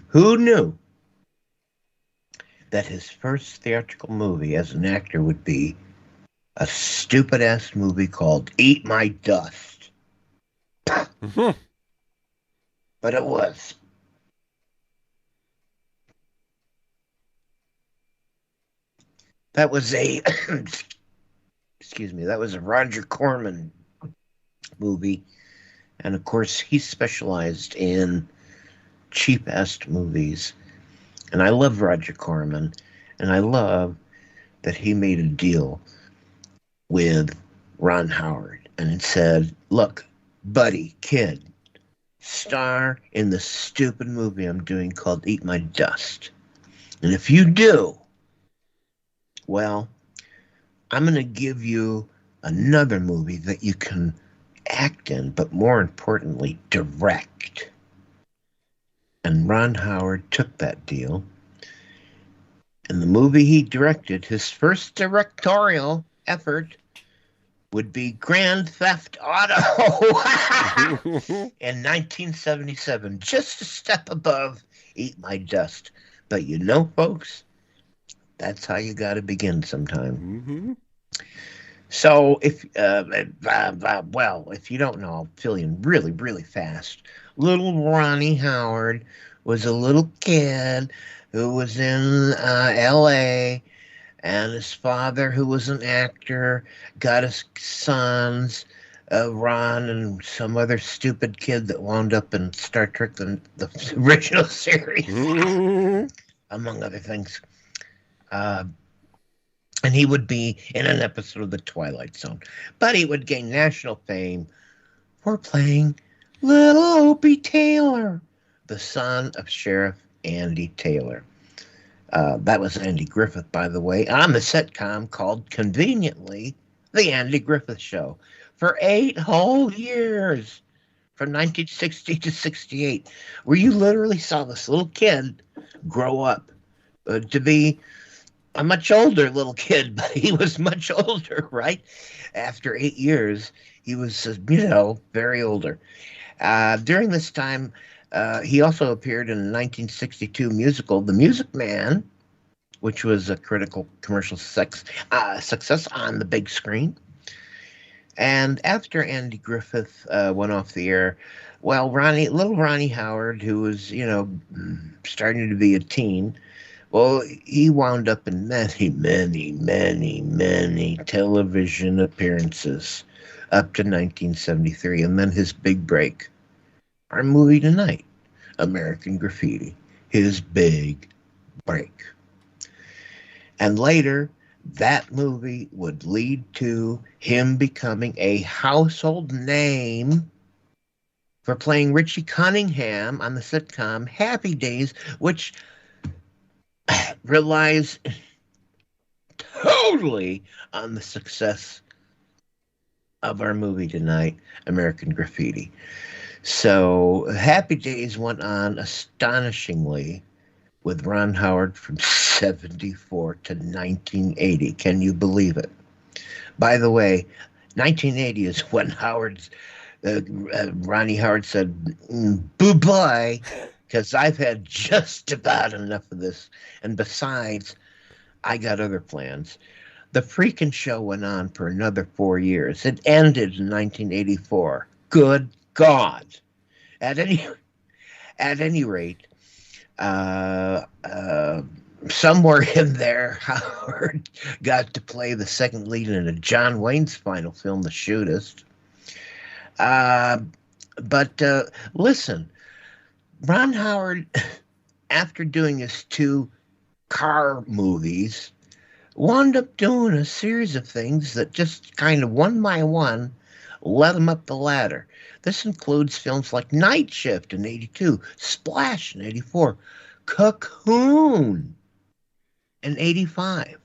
Who knew that his first theatrical movie as an actor would be a stupid-ass movie called Eat My Dust? But it was. That was a that was a Roger Corman movie. And of course, he specialized in cheap-ass movies. And I love Roger Corman, and I love that he made a deal with Ron Howard. And it said, look, buddy, kid, star in the stupid movie I'm doing called Eat My Dust. And if you do, well, I'm going to give you another movie that you can act in, but more importantly, direct. And Ron Howard took that deal. And the movie he directed, his first directorial effort, would be Grand Theft Auto in 1977, just a step above Eat My Dust. But you know, folks, that's how you got to begin sometime. Mm-hmm. So if you don't know, I'll fill you in really, really fast. Little Ronnie Howard was a little kid who was in L.A., and his father, who was an actor, got his sons, Ron and some other stupid kid that wound up in Star Trek, the original series, among other things. And he would be in an episode of The Twilight Zone. But he would gain national fame for playing Little Opie Taylor, the son of Sheriff Andy Taylor. That was Andy Griffith, by the way, on the sitcom called, conveniently, The Andy Griffith Show. for 8 whole years, from 1960 to 68, where you literally saw this little kid grow up to be a much older little kid, but he was much older, right? After 8 years, he was, very older. During this time, he also appeared in the 1962 musical The Music Man, which was a critical commercial success on the big screen. And after Andy Griffith went off the air, well, little Ronnie Howard, who was, starting to be a teen, well, he wound up in many, many, many, many television appearances up to 1973. And then his big break, our movie tonight, American Graffiti, his big break. And later, that movie would lead to him becoming a household name for playing Richie Cunningham on the sitcom Happy Days, which relies totally on the success of our movie tonight, American Graffiti. So Happy Days went on astonishingly with Ron Howard from 74 to 1980. Can you believe it? By the way, 1980 is when Ronnie Howard said, bye-bye, because I've had just about enough of this. And besides, I got other plans. The freaking show went on for another 4 years. It ended in 1984. Good God. At any rate, somewhere in there, Howard got to play the second lead in a John Wayne's final film, The Shootist. But listen, Ron Howard, after doing his 2 car movies, wound up doing a series of things that just kind of one by one led him up the ladder. This includes films like Night Shift in 82, Splash in 84, Cocoon in 85,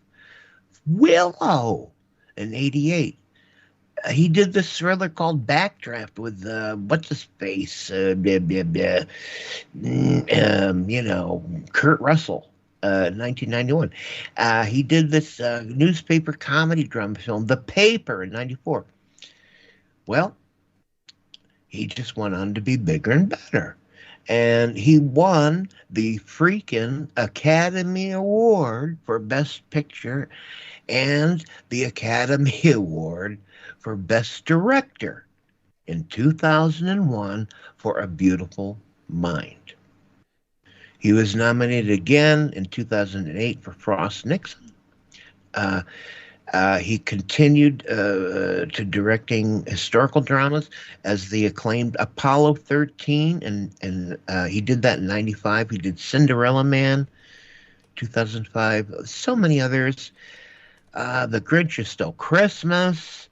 Willow in 88. He did this thriller called Backdraft with what's his face, Kurt Russell, 1991. He did this newspaper comedy drama film, The Paper, in 94. Well, he just went on to be bigger and better. And he won the freaking Academy Award for Best Picture and the Academy Award for Best Director in 2001 for A Beautiful Mind. He was nominated again in 2008 for Frost Nixon. He continued to directing historical dramas as the acclaimed Apollo 13, and he did that in 95. He did Cinderella Man, 2005. So many others. The Grinch Is Stole Christmas.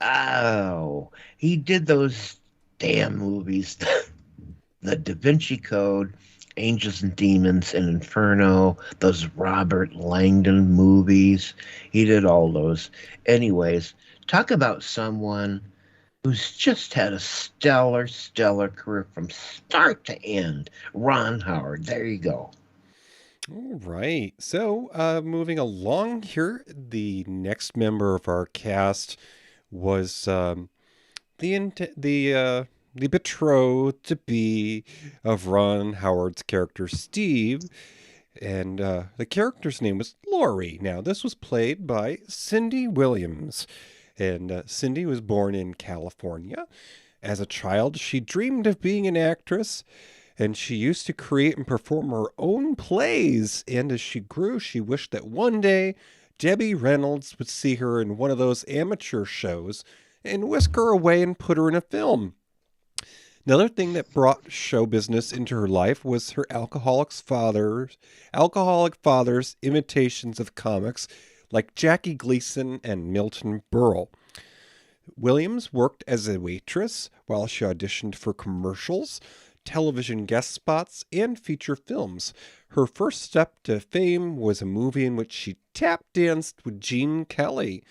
Oh, he did those damn movies. The Da Vinci Code, Angels and Demons, and Inferno, those Robert Langdon movies. He did all those. Anyways, talk about someone who's just had a stellar career from start to end. Ron Howard. There you go. All right. So, moving along here, the next member of our cast was the betrothed-to-be of Ron Howard's character, Steve. And the character's name was Lori. Now, this was played by Cindy Williams. And Cindy was born in California. As a child, she dreamed of being an actress, and she used to create and perform her own plays. And as she grew, she wished that one day Debbie Reynolds would see her in one of those amateur shows and whisk her away and put her in a film. Another thing that brought show business into her life was her alcoholic father's imitations of comics like Jackie Gleason and Milton Berle. Williams worked as a waitress while she auditioned for commercials, television guest spots, and feature films. Her first step to fame was a movie in which she tap danced with Gene Kelly.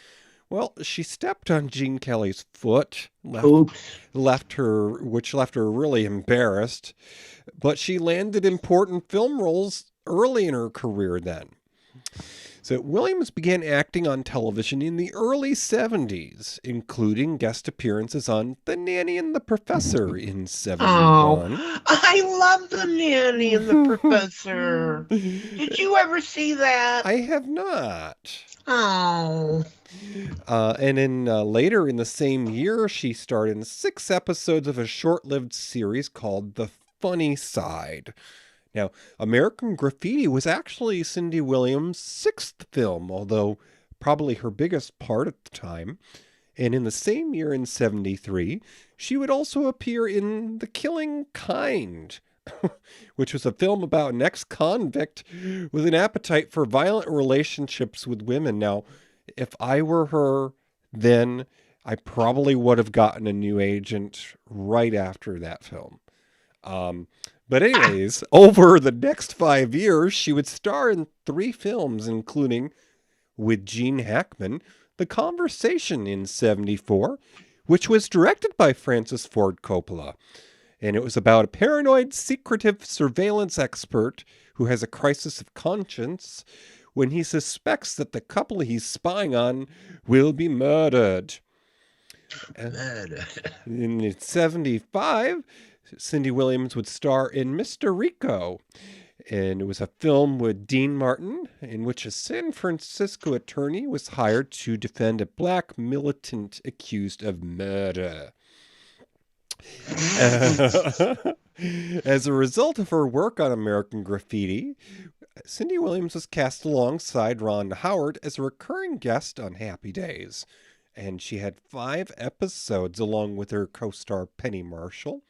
Well, she stepped on Gene Kelly's foot, Oops. which left her really embarrassed. But she landed important film roles early in her career then. So Williams began acting on television in the early 70s, including guest appearances on The Nanny and the Professor in 71. Oh, I love The Nanny and the Professor. Did you ever see that? I have not. Oh. And then later in the same year, she starred in 6 episodes of a short-lived series called The Funny Side. Now, American Graffiti was actually Cindy Williams' 6th film, although probably her biggest part at the time. And in the same year, in 73, she would also appear in The Killing Kind, which was a film about an ex-convict with an appetite for violent relationships with women. Now, if I were her then, I probably would have gotten a new agent right after that film. But anyways, over the next 5 years, she would star in 3 films, including, with Gene Hackman, The Conversation in 74, which was directed by Francis Ford Coppola. And it was about a paranoid, secretive surveillance expert who has a crisis of conscience when he suspects that the couple he's spying on will be murdered. In 75... Cindy Williams would star in Mr. Rico, and it was a film with Dean Martin in which a San Francisco attorney was hired to defend a black militant accused of murder. As a result of her work on American Graffiti, Cindy Williams was cast alongside Ron Howard as a recurring guest on Happy Days, and she had 5 episodes along with her co-star Penny Marshall.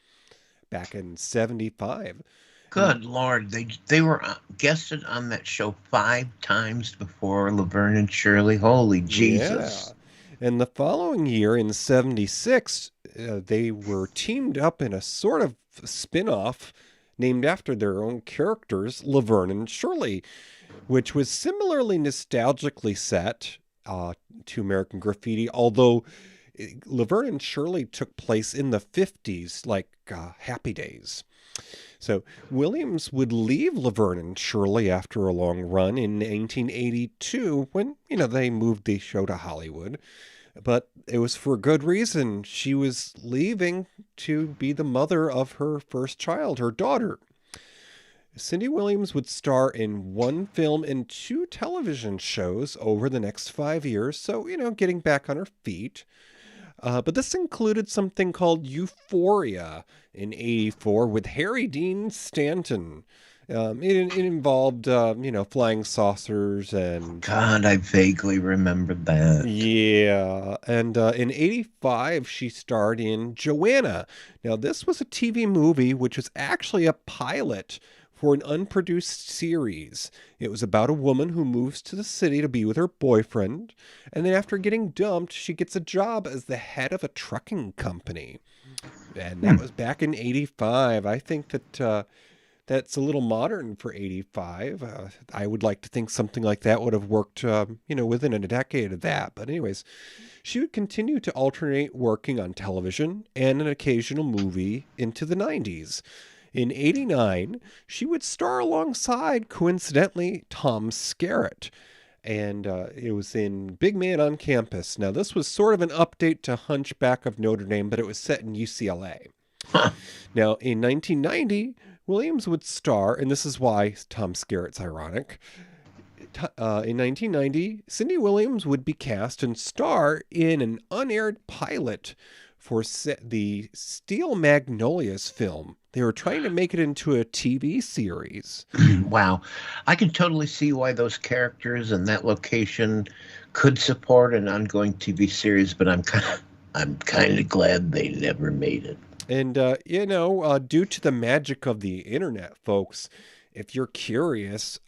Back in 75. Good Lord. They were guested on that show 5 times before Laverne and Shirley. Holy Jesus. Yeah. And the following year in 76, they were teamed up in a sort of spin-off named after their own characters, Laverne and Shirley, which was similarly nostalgically set to American Graffiti, although Laverne and Shirley took place in the 50s, like Happy Days. So Williams would leave Laverne and Shirley after a long run in 1982 when, they moved the show to Hollywood. But it was for good reason. She was leaving to be the mother of her first child, her daughter. Cindy Williams would star in 1 film and 2 television shows over the next 5 years. So, getting back on her feet. But this included something called Euphoria in 84 with Harry Dean Stanton. It involved, flying saucers and... God, I vaguely remember that. Yeah. And in 85, she starred in Joanna. Now, this was a TV movie which was actually a pilot for an unproduced series. It was about a woman who moves to the city to be with her boyfriend, and then after getting dumped, she gets a job as the head of a trucking company. And that was back in 85. I think that that's a little modern for 85. I would like to think something like that would have worked, within a decade of that. But anyways, she would continue to alternate working on television and an occasional movie into the 90s. In 89, she would star alongside, coincidentally, Tom Skerritt. And it was in Big Man on Campus. Now, this was sort of an update to Hunchback of Notre Dame, but it was set in UCLA. Now, in 1990, Williams would star, and this is why Tom Skerritt's ironic. In 1990, Cindy Williams would be cast and star in an unaired pilot for the Steel Magnolias film. They were trying to make it into a TV series. Wow. I can totally see why those characters and that location could support an ongoing TV series, but I'm kind of glad they never made it. And, due to the magic of the internet, folks, if you're curious,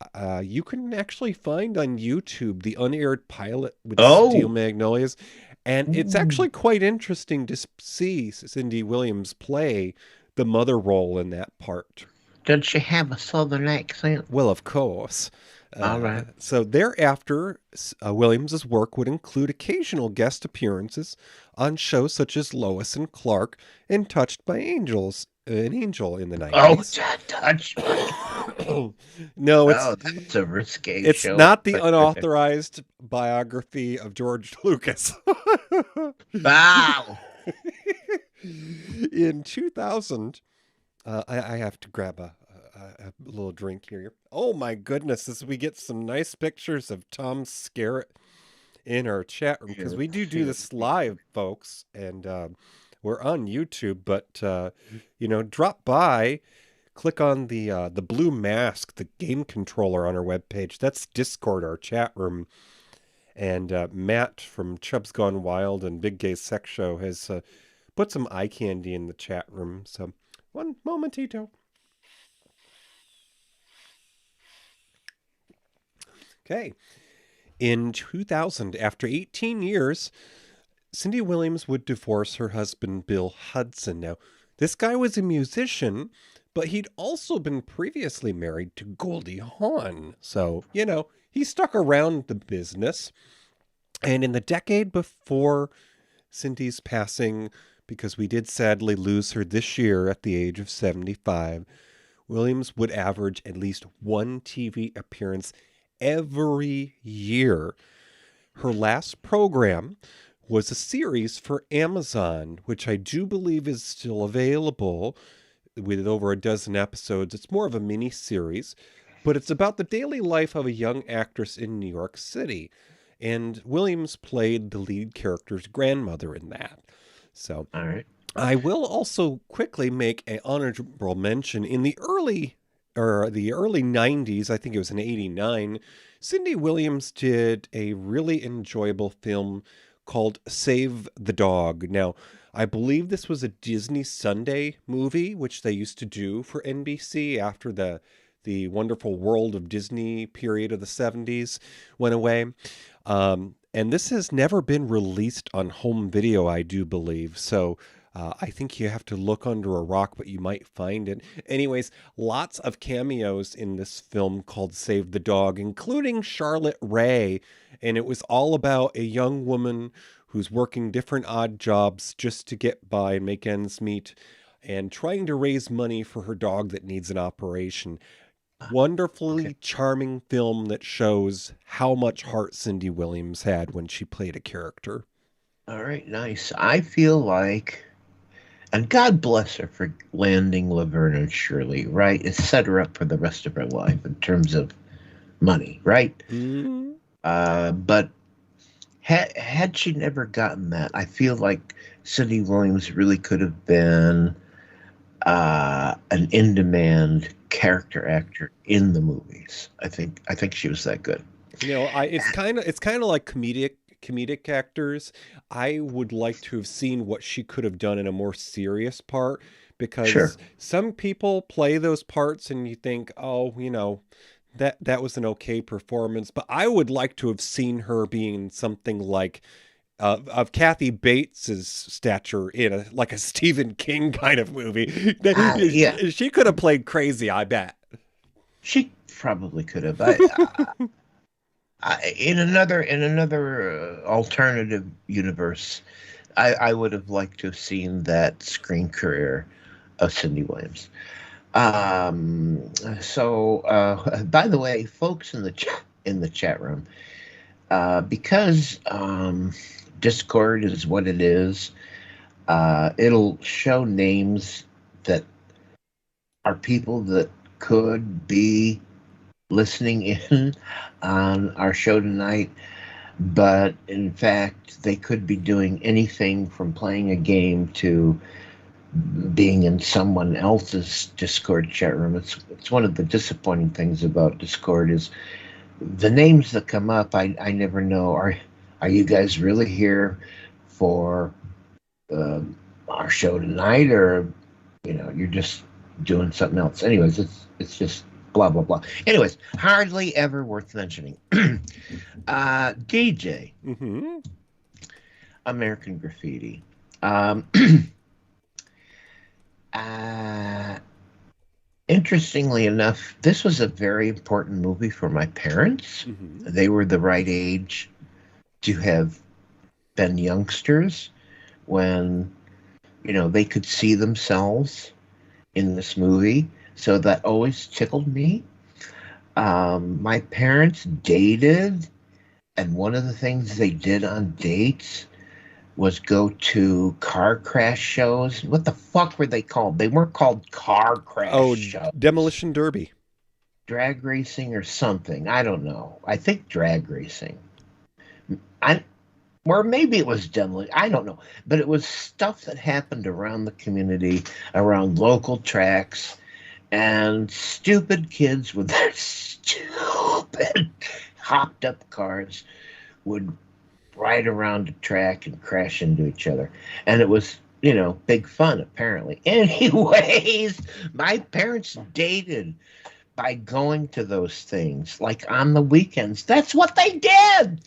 you can actually find on YouTube the unaired pilot with Steel Magnolias. And it's actually quite interesting to see Cindy Williams play the mother role in that part. Did she have a southern accent? Well, of course. All right. So thereafter, Williams's work would include occasional guest appearances on shows such as Lois and Clark and Touched by Angels, an Angel in the 90s. Oh, Touch. No, that's a risque it's show. not the unauthorized biography of George Lucas. Wow. In 2000, I have to grab a little drink here. Oh my goodness, as we get some nice pictures of Tom Skerritt in our chat room, because we do this live, folks, and we're on YouTube, but drop by, click on the blue mask, the game controller on our webpage. That's Discord, our chat room. And Matt from Chubb's Gone Wild and Big Gay Sex Show has put some eye candy in the chat room. So one momentito. Okay. In 2000, after 18 years, Cindy Williams would divorce her husband, Bill Hudson. Now, this guy was a musician, but he'd also been previously married to Goldie Hawn. So, he stuck around the business. And in the decade before Cindy's passing, because we did sadly lose her this year at the age of 75, Williams would average at least one TV appearance every year. Her last program was a series for Amazon, which I do believe is still available with over a dozen episodes. It's more of a mini series, but it's about the daily life of a young actress in New York City. And Williams played the lead character's grandmother in that. So all right. I will also quickly make an honorable mention. In the early 90s, I think it was in 89, Cindy Williams did a really enjoyable film called Save the Dog. Now, I believe this was a Disney Sunday movie, which they used to do for NBC after the wonderful World of Disney period of the 70s went away. And this has never been released on home video, I do believe. So I think you have to look under a rock, but you might find it. Anyways, lots of cameos in this film called Save the Dog, including Charlotte Rae. And it was all about a young woman who's working different odd jobs just to get by and make ends meet and trying to raise money for her dog that needs an operation. Wonderfully charming film that shows how much heart Cindy Williams had when she played a character. All right, nice. I feel like, and God bless her for landing Laverne and Shirley, right? It set her up for the rest of her life in terms of money, right? Mm-hmm. But had she never gotten that, I feel like Cindy Williams really could have been an in-demand character actor in the movies. I think she was that good. It's kind of like comedic actors. I would like to have seen what she could have done in a more serious part, because some people play those parts and you think, that was an okay performance, but I would like to have seen her being something like of Kathy Bates's stature in a Stephen King kind of movie. Yeah, she could have played crazy, I bet. She probably could have. In another alternative universe, I would have liked to have seen that screen career of Cindy Williams. So, by the way, folks in the chat room, because Discord is what it is, it'll show names that are people that could be listening in on our show tonight, but in fact they could be doing anything from playing a game to being in someone else's Discord chat room. It's one of the disappointing things about Discord is the names that come up. I never know. Are you guys really here for our show tonight, or you're just doing something else? Anyways, it's just blah blah blah. Anyways, hardly ever worth mentioning. DJ, American Graffiti. interestingly enough, this was a very important movie for my parents. Mm-hmm. They were the right age to have been youngsters when, they could see themselves in this movie. So that always tickled me. My parents dated, and one of the things they did on dates was go to car crash shows. What the fuck were they called? They weren't called car crash shows. Demolition Derby. Drag racing or something. I don't know. I think drag racing. Or maybe it was demolition. I don't know. But it was stuff that happened around the community, around local tracks, and stupid kids with their stupid hopped up cars would ride around the track and crash into each other. And it was, big fun, apparently. Anyways, my parents dated by going to those things, like on the weekends. That's what they did.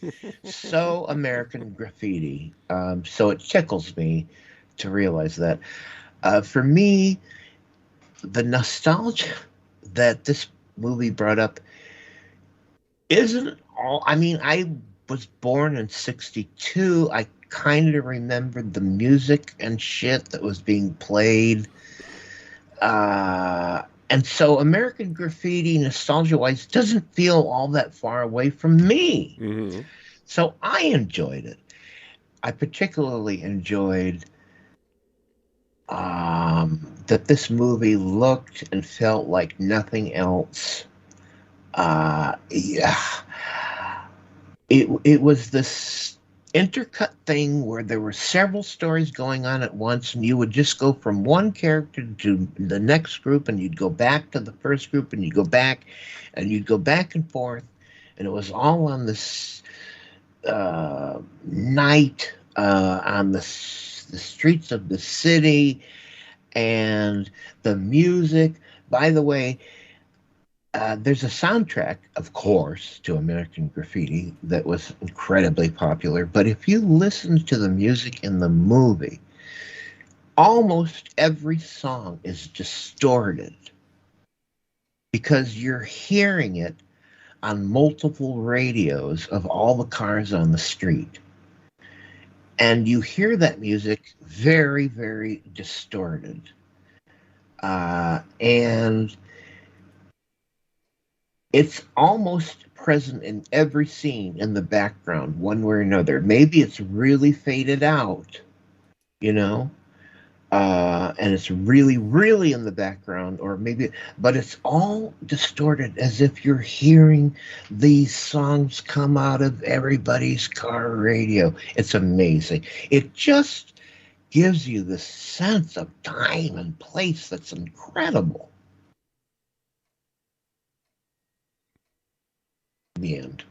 So American Graffiti. So it tickles me to realize that. For me, the nostalgia that this movie brought up isn't all. I mean, I was born in 1962. I kind of remembered the music and shit that was being played. And so American Graffiti, nostalgia-wise, doesn't feel all that far away from me. Mm-hmm. So I enjoyed it. I particularly enjoyed that this movie looked and felt like nothing else. Yeah. It was this intercut thing where there were several stories going on at once, and you would just go from one character to the next group, and you'd go back to the first group, and you'd go back, and you'd go back and forth, and it was all on this night on the streets of the city, and the music. By the way, there's a soundtrack, of course, to American Graffiti that was incredibly popular. But if you listen to the music in the movie, almost every song is distorted because you're hearing it on multiple radios of all the cars on the street. And you hear that music very, very distorted. And it's almost present in every scene in the background, one way or another. Maybe it's really faded out, and it's really, really in the background, or maybe, but it's all distorted as if you're hearing these songs come out of everybody's car radio. It's amazing. It just gives you this sense of time and place that's incredible. The end.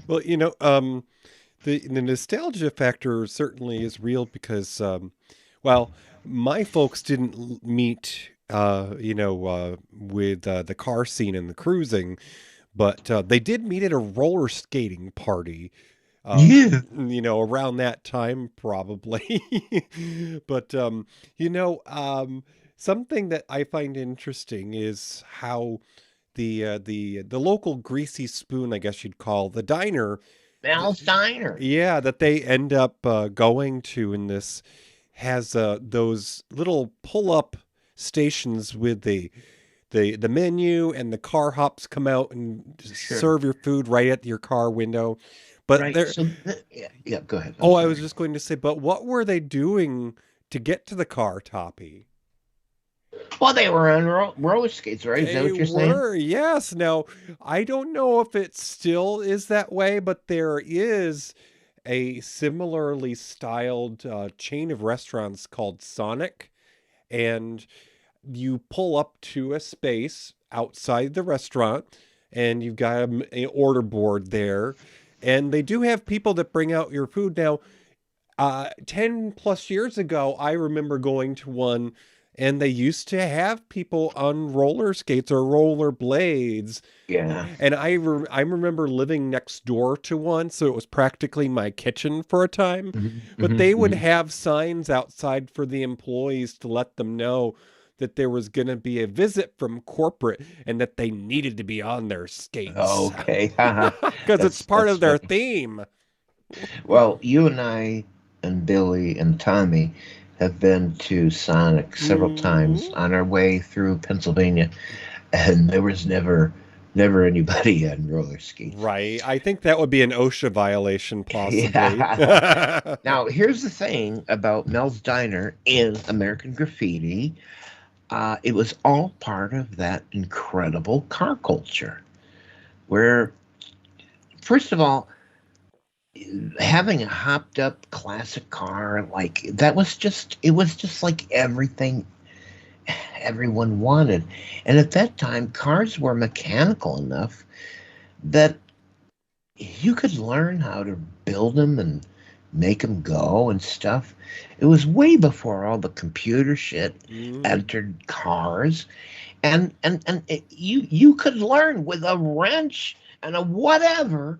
Well, the nostalgia factor certainly is real because, my folks didn't meet, with the car scene and the cruising, but they did meet at a roller skating party. Around that time, probably. But, something that I find interesting is how the local Greasy Spoon, I guess you'd call the diner, Mal's Diner. Yeah, that they end up going to in this has those little pull-up stations with the menu, and the car hops come out and serve your food right at your car window. But right. Yeah, go ahead. I was just going to say, but what were they doing to get to the car, Toppie? Well, they were on roller skates, right? Is that what you're saying? Yes. Now, I don't know if it still is that way, but there is a similarly styled chain of restaurants called Sonic, and you pull up to a space outside the restaurant, and you've got an order board there, and they do have people that bring out your food. Now, 10 plus years ago, I remember going to one, and they used to have people on roller skates or roller blades. Yeah. And I remember living next door to one, so it was practically my kitchen for a time. But they would have signs outside for the employees to let them know that there was going to be a visit from corporate and that they needed to be on their skates. Okay. Because it's part of their theme. Well, you and I and Billy and Tommy have been to Sonic several times on our way through Pennsylvania, and there was never anybody on roller skates. Right. I think that would be an OSHA violation, possibly. Yeah. Now, here's the thing about Mel's Diner in American Graffiti. It was all part of that incredible car culture where, first of all, having a hopped up classic car, like it was just like everything everyone wanted. And at that time, cars were mechanical enough that you could learn how to build them and make them go and stuff. It was way before all the computer shit entered cars. And you could learn with a wrench and a whatever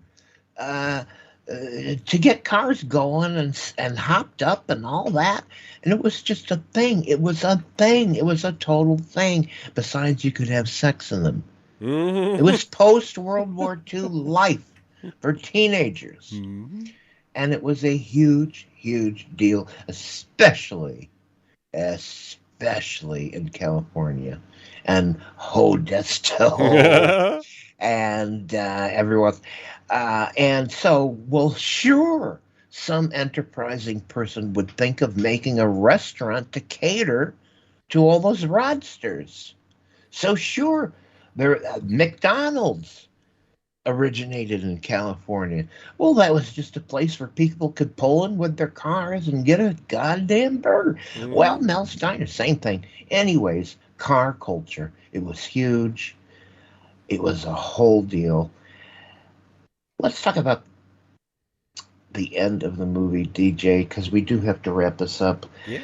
to get cars going and hopped up and all that. And it was just a thing. It was a thing. It was a total thing. Besides, you could have sex in them. It was post-World War II life for teenagers. And it was a huge, huge deal, especially in California and Modesto and everyone. And so, well, sure, some enterprising person would think of making a restaurant to cater to all those rodsters. So sure, McDonald's originated in California. Well, that was just a place where people could pull in with their cars and get a goddamn burger. Well, Mel's Diner, same thing. Anyways, car culture. It was huge. It was a whole deal. Let's talk about the end of the movie, DJ, because we do have to wrap this up. Yeah.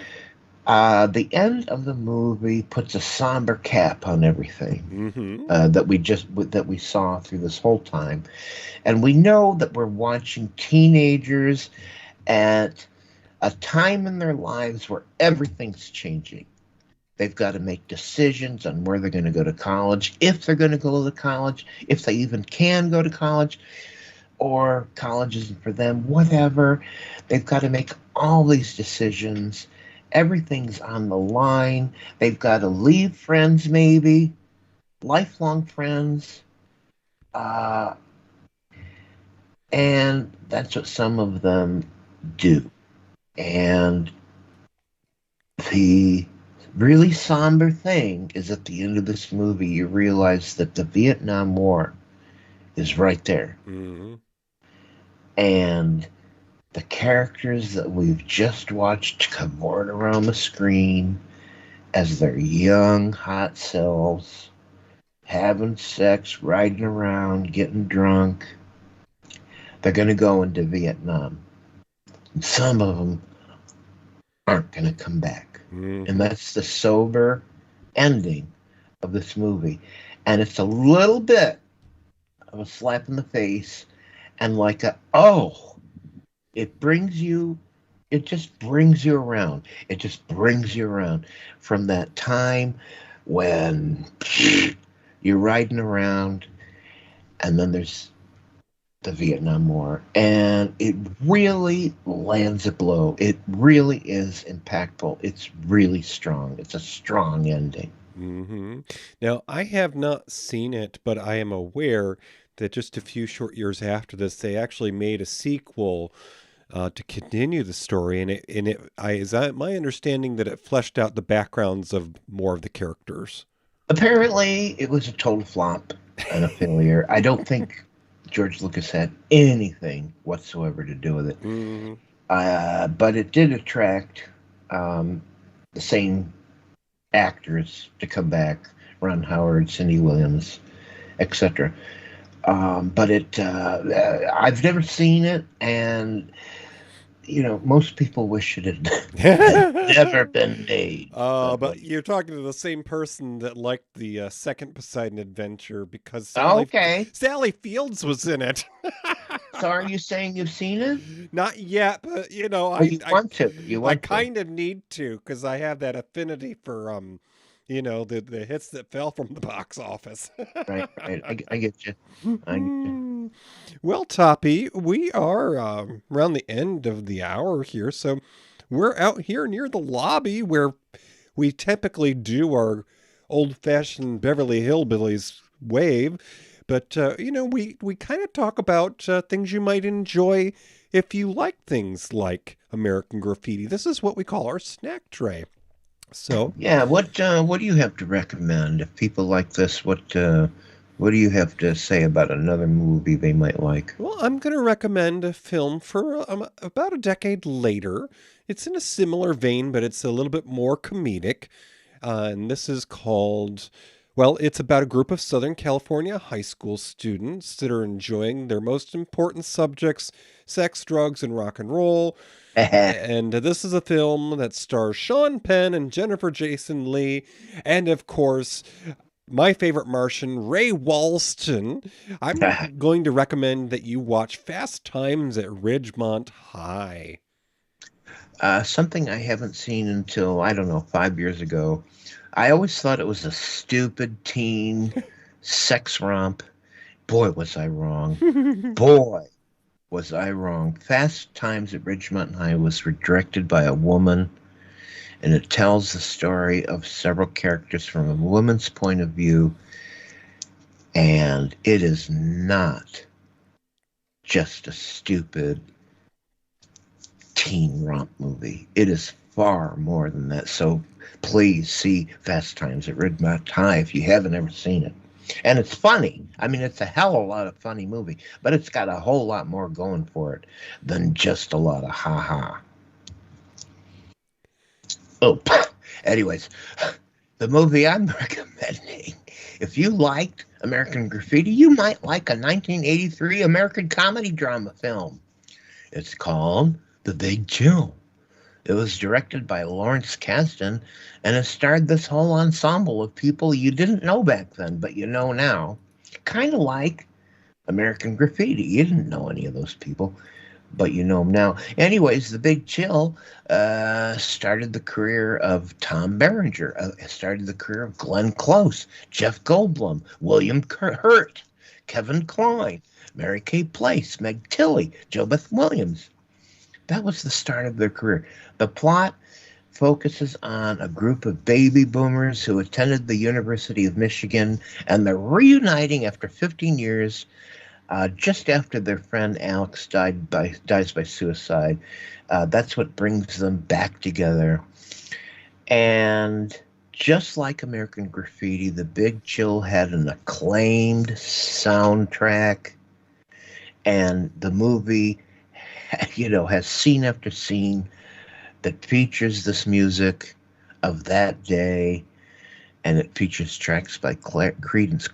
The end of the movie puts a somber cap on everything that we saw through this whole time, and we know that we're watching teenagers at a time in their lives where everything's changing. They've got to make decisions on where they're going to go to college, if they're going to go to college, if they even can go to college, or college isn't for them, whatever. They've got to make all these decisions. Everything's on the line. They've got to leave friends, maybe, lifelong friends. And that's what some of them do. And the really somber thing is at the end of this movie, you realize that the Vietnam War is right there. And the characters that we've just watched cavort around the screen as their young, hot selves, having sex, riding around, getting drunk, they're going to go into Vietnam. And some of them aren't going to come back. And that's the sober ending of this movie. And it's a little bit of a slap in the face and like it just brings you around. It just brings you around from that time when you're riding around, and then there's the Vietnam War, and it really lands a blow. It really is impactful. It's really strong. It's a strong ending. Now, I have not seen it, but I am aware that just a few short years after this, they actually made a sequel to continue the story, and is that my understanding that it fleshed out the backgrounds of more of the characters? Apparently, it was a total flop and a failure. I don't think George Lucas had anything whatsoever to do with it. But it did attract the same actors to come back: Ron Howard, Cindy Williams, etc. But I've never seen it, and most people wish it had never been made. But you're talking to the same person that liked the second Poseidon Adventure, because Sally Fields was in it. So are you saying you've seen it? Not yet, but I want to. I kind of need to, because I have that affinity for the hits that fell from the box office. Right. I get you. I get you. Well, Toppie, we are around the end of the hour here, so we're out here near the lobby where we typically do our old-fashioned Beverly Hillbillies wave, but we kind of talk about things you might enjoy if you like things like American Graffiti. This is what we call our snack tray. So yeah, what do you have to recommend if people like this? What do you have to say about another movie they might like? Well, I'm going to recommend a film for about a decade later. It's in a similar vein, but it's a little bit more comedic. And this is called, well, it's about a group of Southern California high school students that are enjoying their most important subjects, sex, drugs, and rock and roll. And this is a film that stars Sean Penn and Jennifer Jason Leigh, and of course, my favorite Martian, Ray Walston. I'm going to recommend that you watch Fast Times at Ridgemont High. Something I haven't seen until, I don't know, 5 years ago. I always thought it was a stupid teen sex romp. Boy, was I wrong. Boy, was I wrong. Fast Times at Ridgemont High was directed by a woman, and it tells the story of several characters from a woman's point of view, and it is not just a stupid teen romp movie. It is far more than that. So please see Fast Times at Ridgemont High if you haven't ever seen it. And it's funny. I mean, it's a hell of a lot of funny movie, but it's got a whole lot more going for it than just a lot of ha-ha. Oh, anyways, the movie I'm recommending, if you liked American Graffiti, you might like a 1983 American comedy drama film. It's called The Big Chill. It was directed by Lawrence Kasdan, and it starred this whole ensemble of people you didn't know back then, but you know now. Kind of like American Graffiti. You didn't know any of those people, but you know them now. Anyways, The Big Chill started the career of Tom Berenger, started the career of Glenn Close, Jeff Goldblum, William Hurt, Kevin Kline, Mary Kay Place, Meg Tilly, JoBeth Williams. That was the start of their career. The plot focuses on a group of baby boomers who attended the University of Michigan, and they're reuniting after 15 years, just after their friend Alex dies by suicide. That's what brings them back together. And just like American Graffiti, The Big Chill had an acclaimed soundtrack, and the movie, has scene after scene that features this music of that day, and it features tracks by Creedence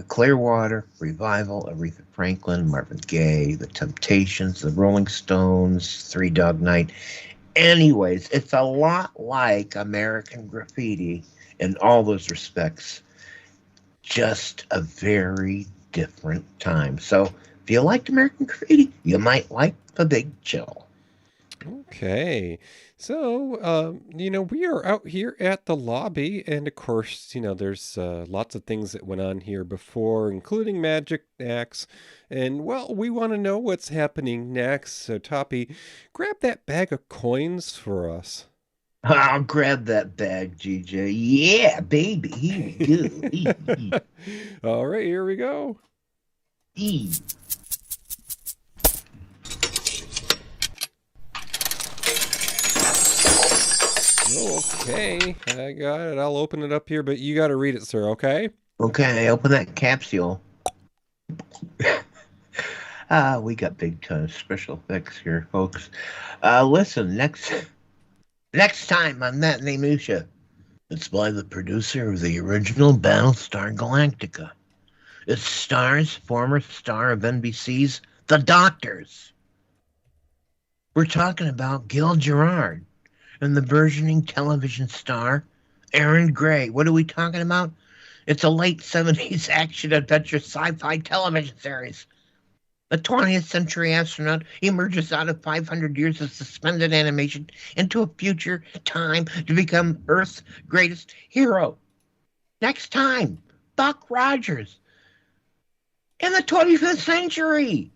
Clearwater, Revival, Aretha Franklin, Marvin Gaye, The Temptations, The Rolling Stones, Three Dog Night. Anyways, it's a lot like American Graffiti in all those respects, just a very different time. So if you liked American Graffiti, you might like The Big Chill. Okay. So, we are out here at the lobby, and of course, there's lots of things that went on here before, including magic acts. And, well, we want to know what's happening next. So, Toppie, grab that bag of coins for us. I'll grab that bag, GJ. Yeah, baby. Here we go. All right, here we go. Okay, I got it. I'll open it up here, but you got to read it, sir, okay? Okay, open that capsule. We got big time special effects here, folks. Listen, next time on That Namusha, it's by the producer of the original Battlestar Galactica. It stars former star of NBC's The Doctors. We're talking about Gil Gerard and the burgeoning television star Aaron Gray. What are we talking about? It's a late 70s action-adventure sci-fi television series. A 20th century astronaut emerges out of 500 years of suspended animation into a future time to become Earth's greatest hero. Next time, Buck Rogers in the 25th Century,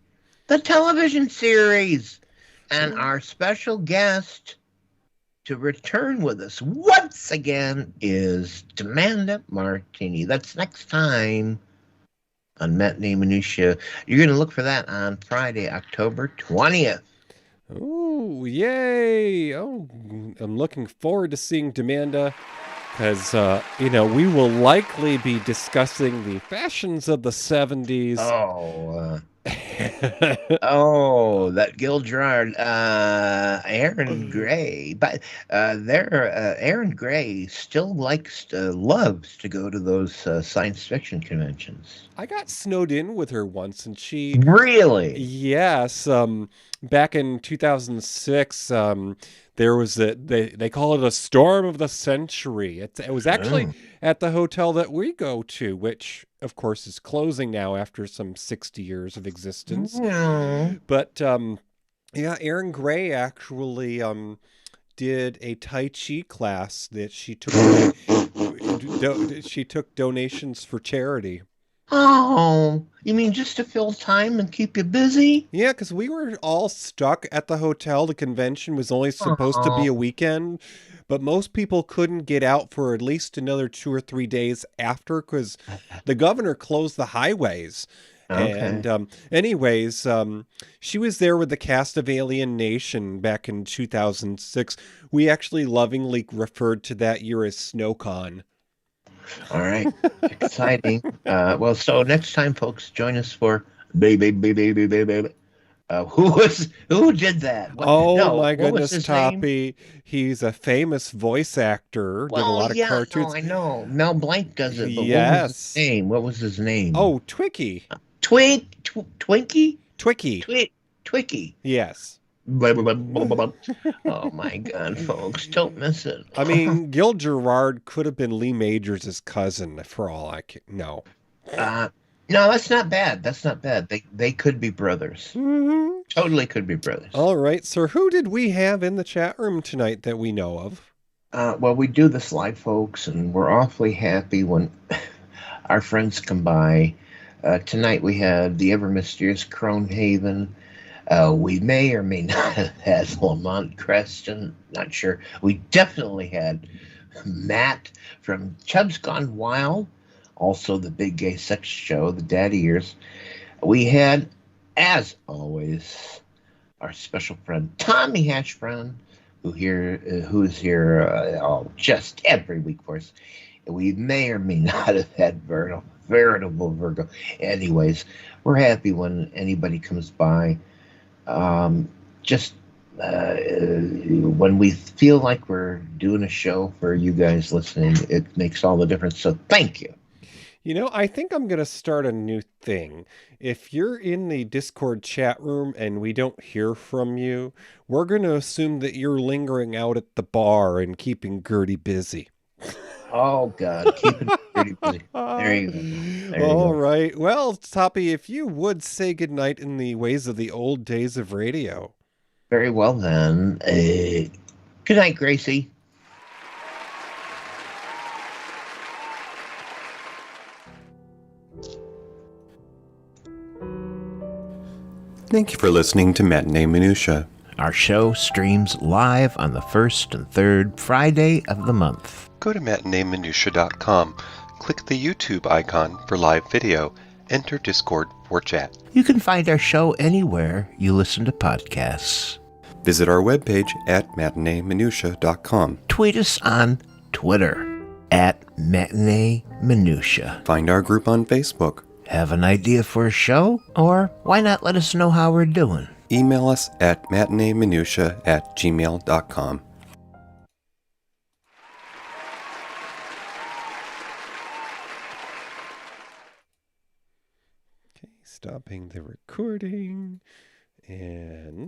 the television series, and our special guest to return with us once again is Amanda Martini. That's next time on Matinee Minutia. You're going to look for that on Friday, October 20th. Oh, yay! Oh, I'm looking forward to seeing Demanda because, we will likely be discussing the fashions of the 70s. That Gil Gerard, Aaron Gray, but Aaron Gray still loves to go to those science fiction conventions. I got snowed in with her once, and she really, yes, back in 2006, there was they call it a storm of the century. It was actually at the hotel that we go to, which of course is closing now after some 60 years of existence. But Aaron Gray actually did a Tai Chi class that she took. She took donations for charity. Oh, you mean just to fill time and keep you busy? Yeah, because we were all stuck at the hotel. The convention was only supposed to be a weekend, but most people couldn't get out for at least another 2 or 3 days after because the governor closed the highways. Okay. And anyways, she was there with the cast of Alien Nation back in 2006. We actually lovingly referred to that year as SnowCon. All right. Exciting. So next time, folks, join us for baby. Who did that? My goodness, Toppie. He's a famous voice actor. Did a lot of cartoons. No, I know. Mel Blanc does it. But yes. What was his name? Oh, Twiki. Twinkie? Twiki. Twiki. Yes. Oh my God, folks, don't miss it. I mean, Gil Gerard could have been Lee Majors' cousin for all I can know. No, that's not bad. They could be brothers. Mm-hmm. Totally could be brothers. All right, sir. Who did we have in the chat room tonight that we know of? We do this live, folks, and we're awfully happy when our friends come by. Tonight we had the ever mysterious Cronehaven. We may or may not have had Lamont Creston, not sure. We definitely had Matt from Chubb's Gone Wild, also the Big Gay Sex Show, the Daddy Ears. We had, as always, our special friend Tommy Hashbrown, who's here just every week for us. We may or may not have had veritable Virgo. Anyways, we're happy when anybody comes by. When we feel like we're doing a show for you guys listening, it makes all the difference. So thank you. I think I'm going to start a new thing. If you're in the Discord chat room and we don't hear from you, we're going to assume that you're lingering out at the bar and keeping Gertie busy. Oh, God. Keeping Gertie busy. There you go. All right. Well, Toppie, if you would say goodnight in the ways of the old days of radio. Very well, then. Good night, Gracie. Thank you for listening to Matinee Minutia. Our show streams live on the first and third Friday of the month. Go to matineeminutia.com, click the YouTube icon for live video, enter Discord for chat. You can find our show anywhere you listen to podcasts. Visit our webpage at matineeminutia.com. Tweet us on Twitter at Matinee Minutia. Find our group on Facebook. Have an idea for a show? Or why not let us know how we're doing? Email us at matineeminutia@gmail.com. Okay, stopping the recording and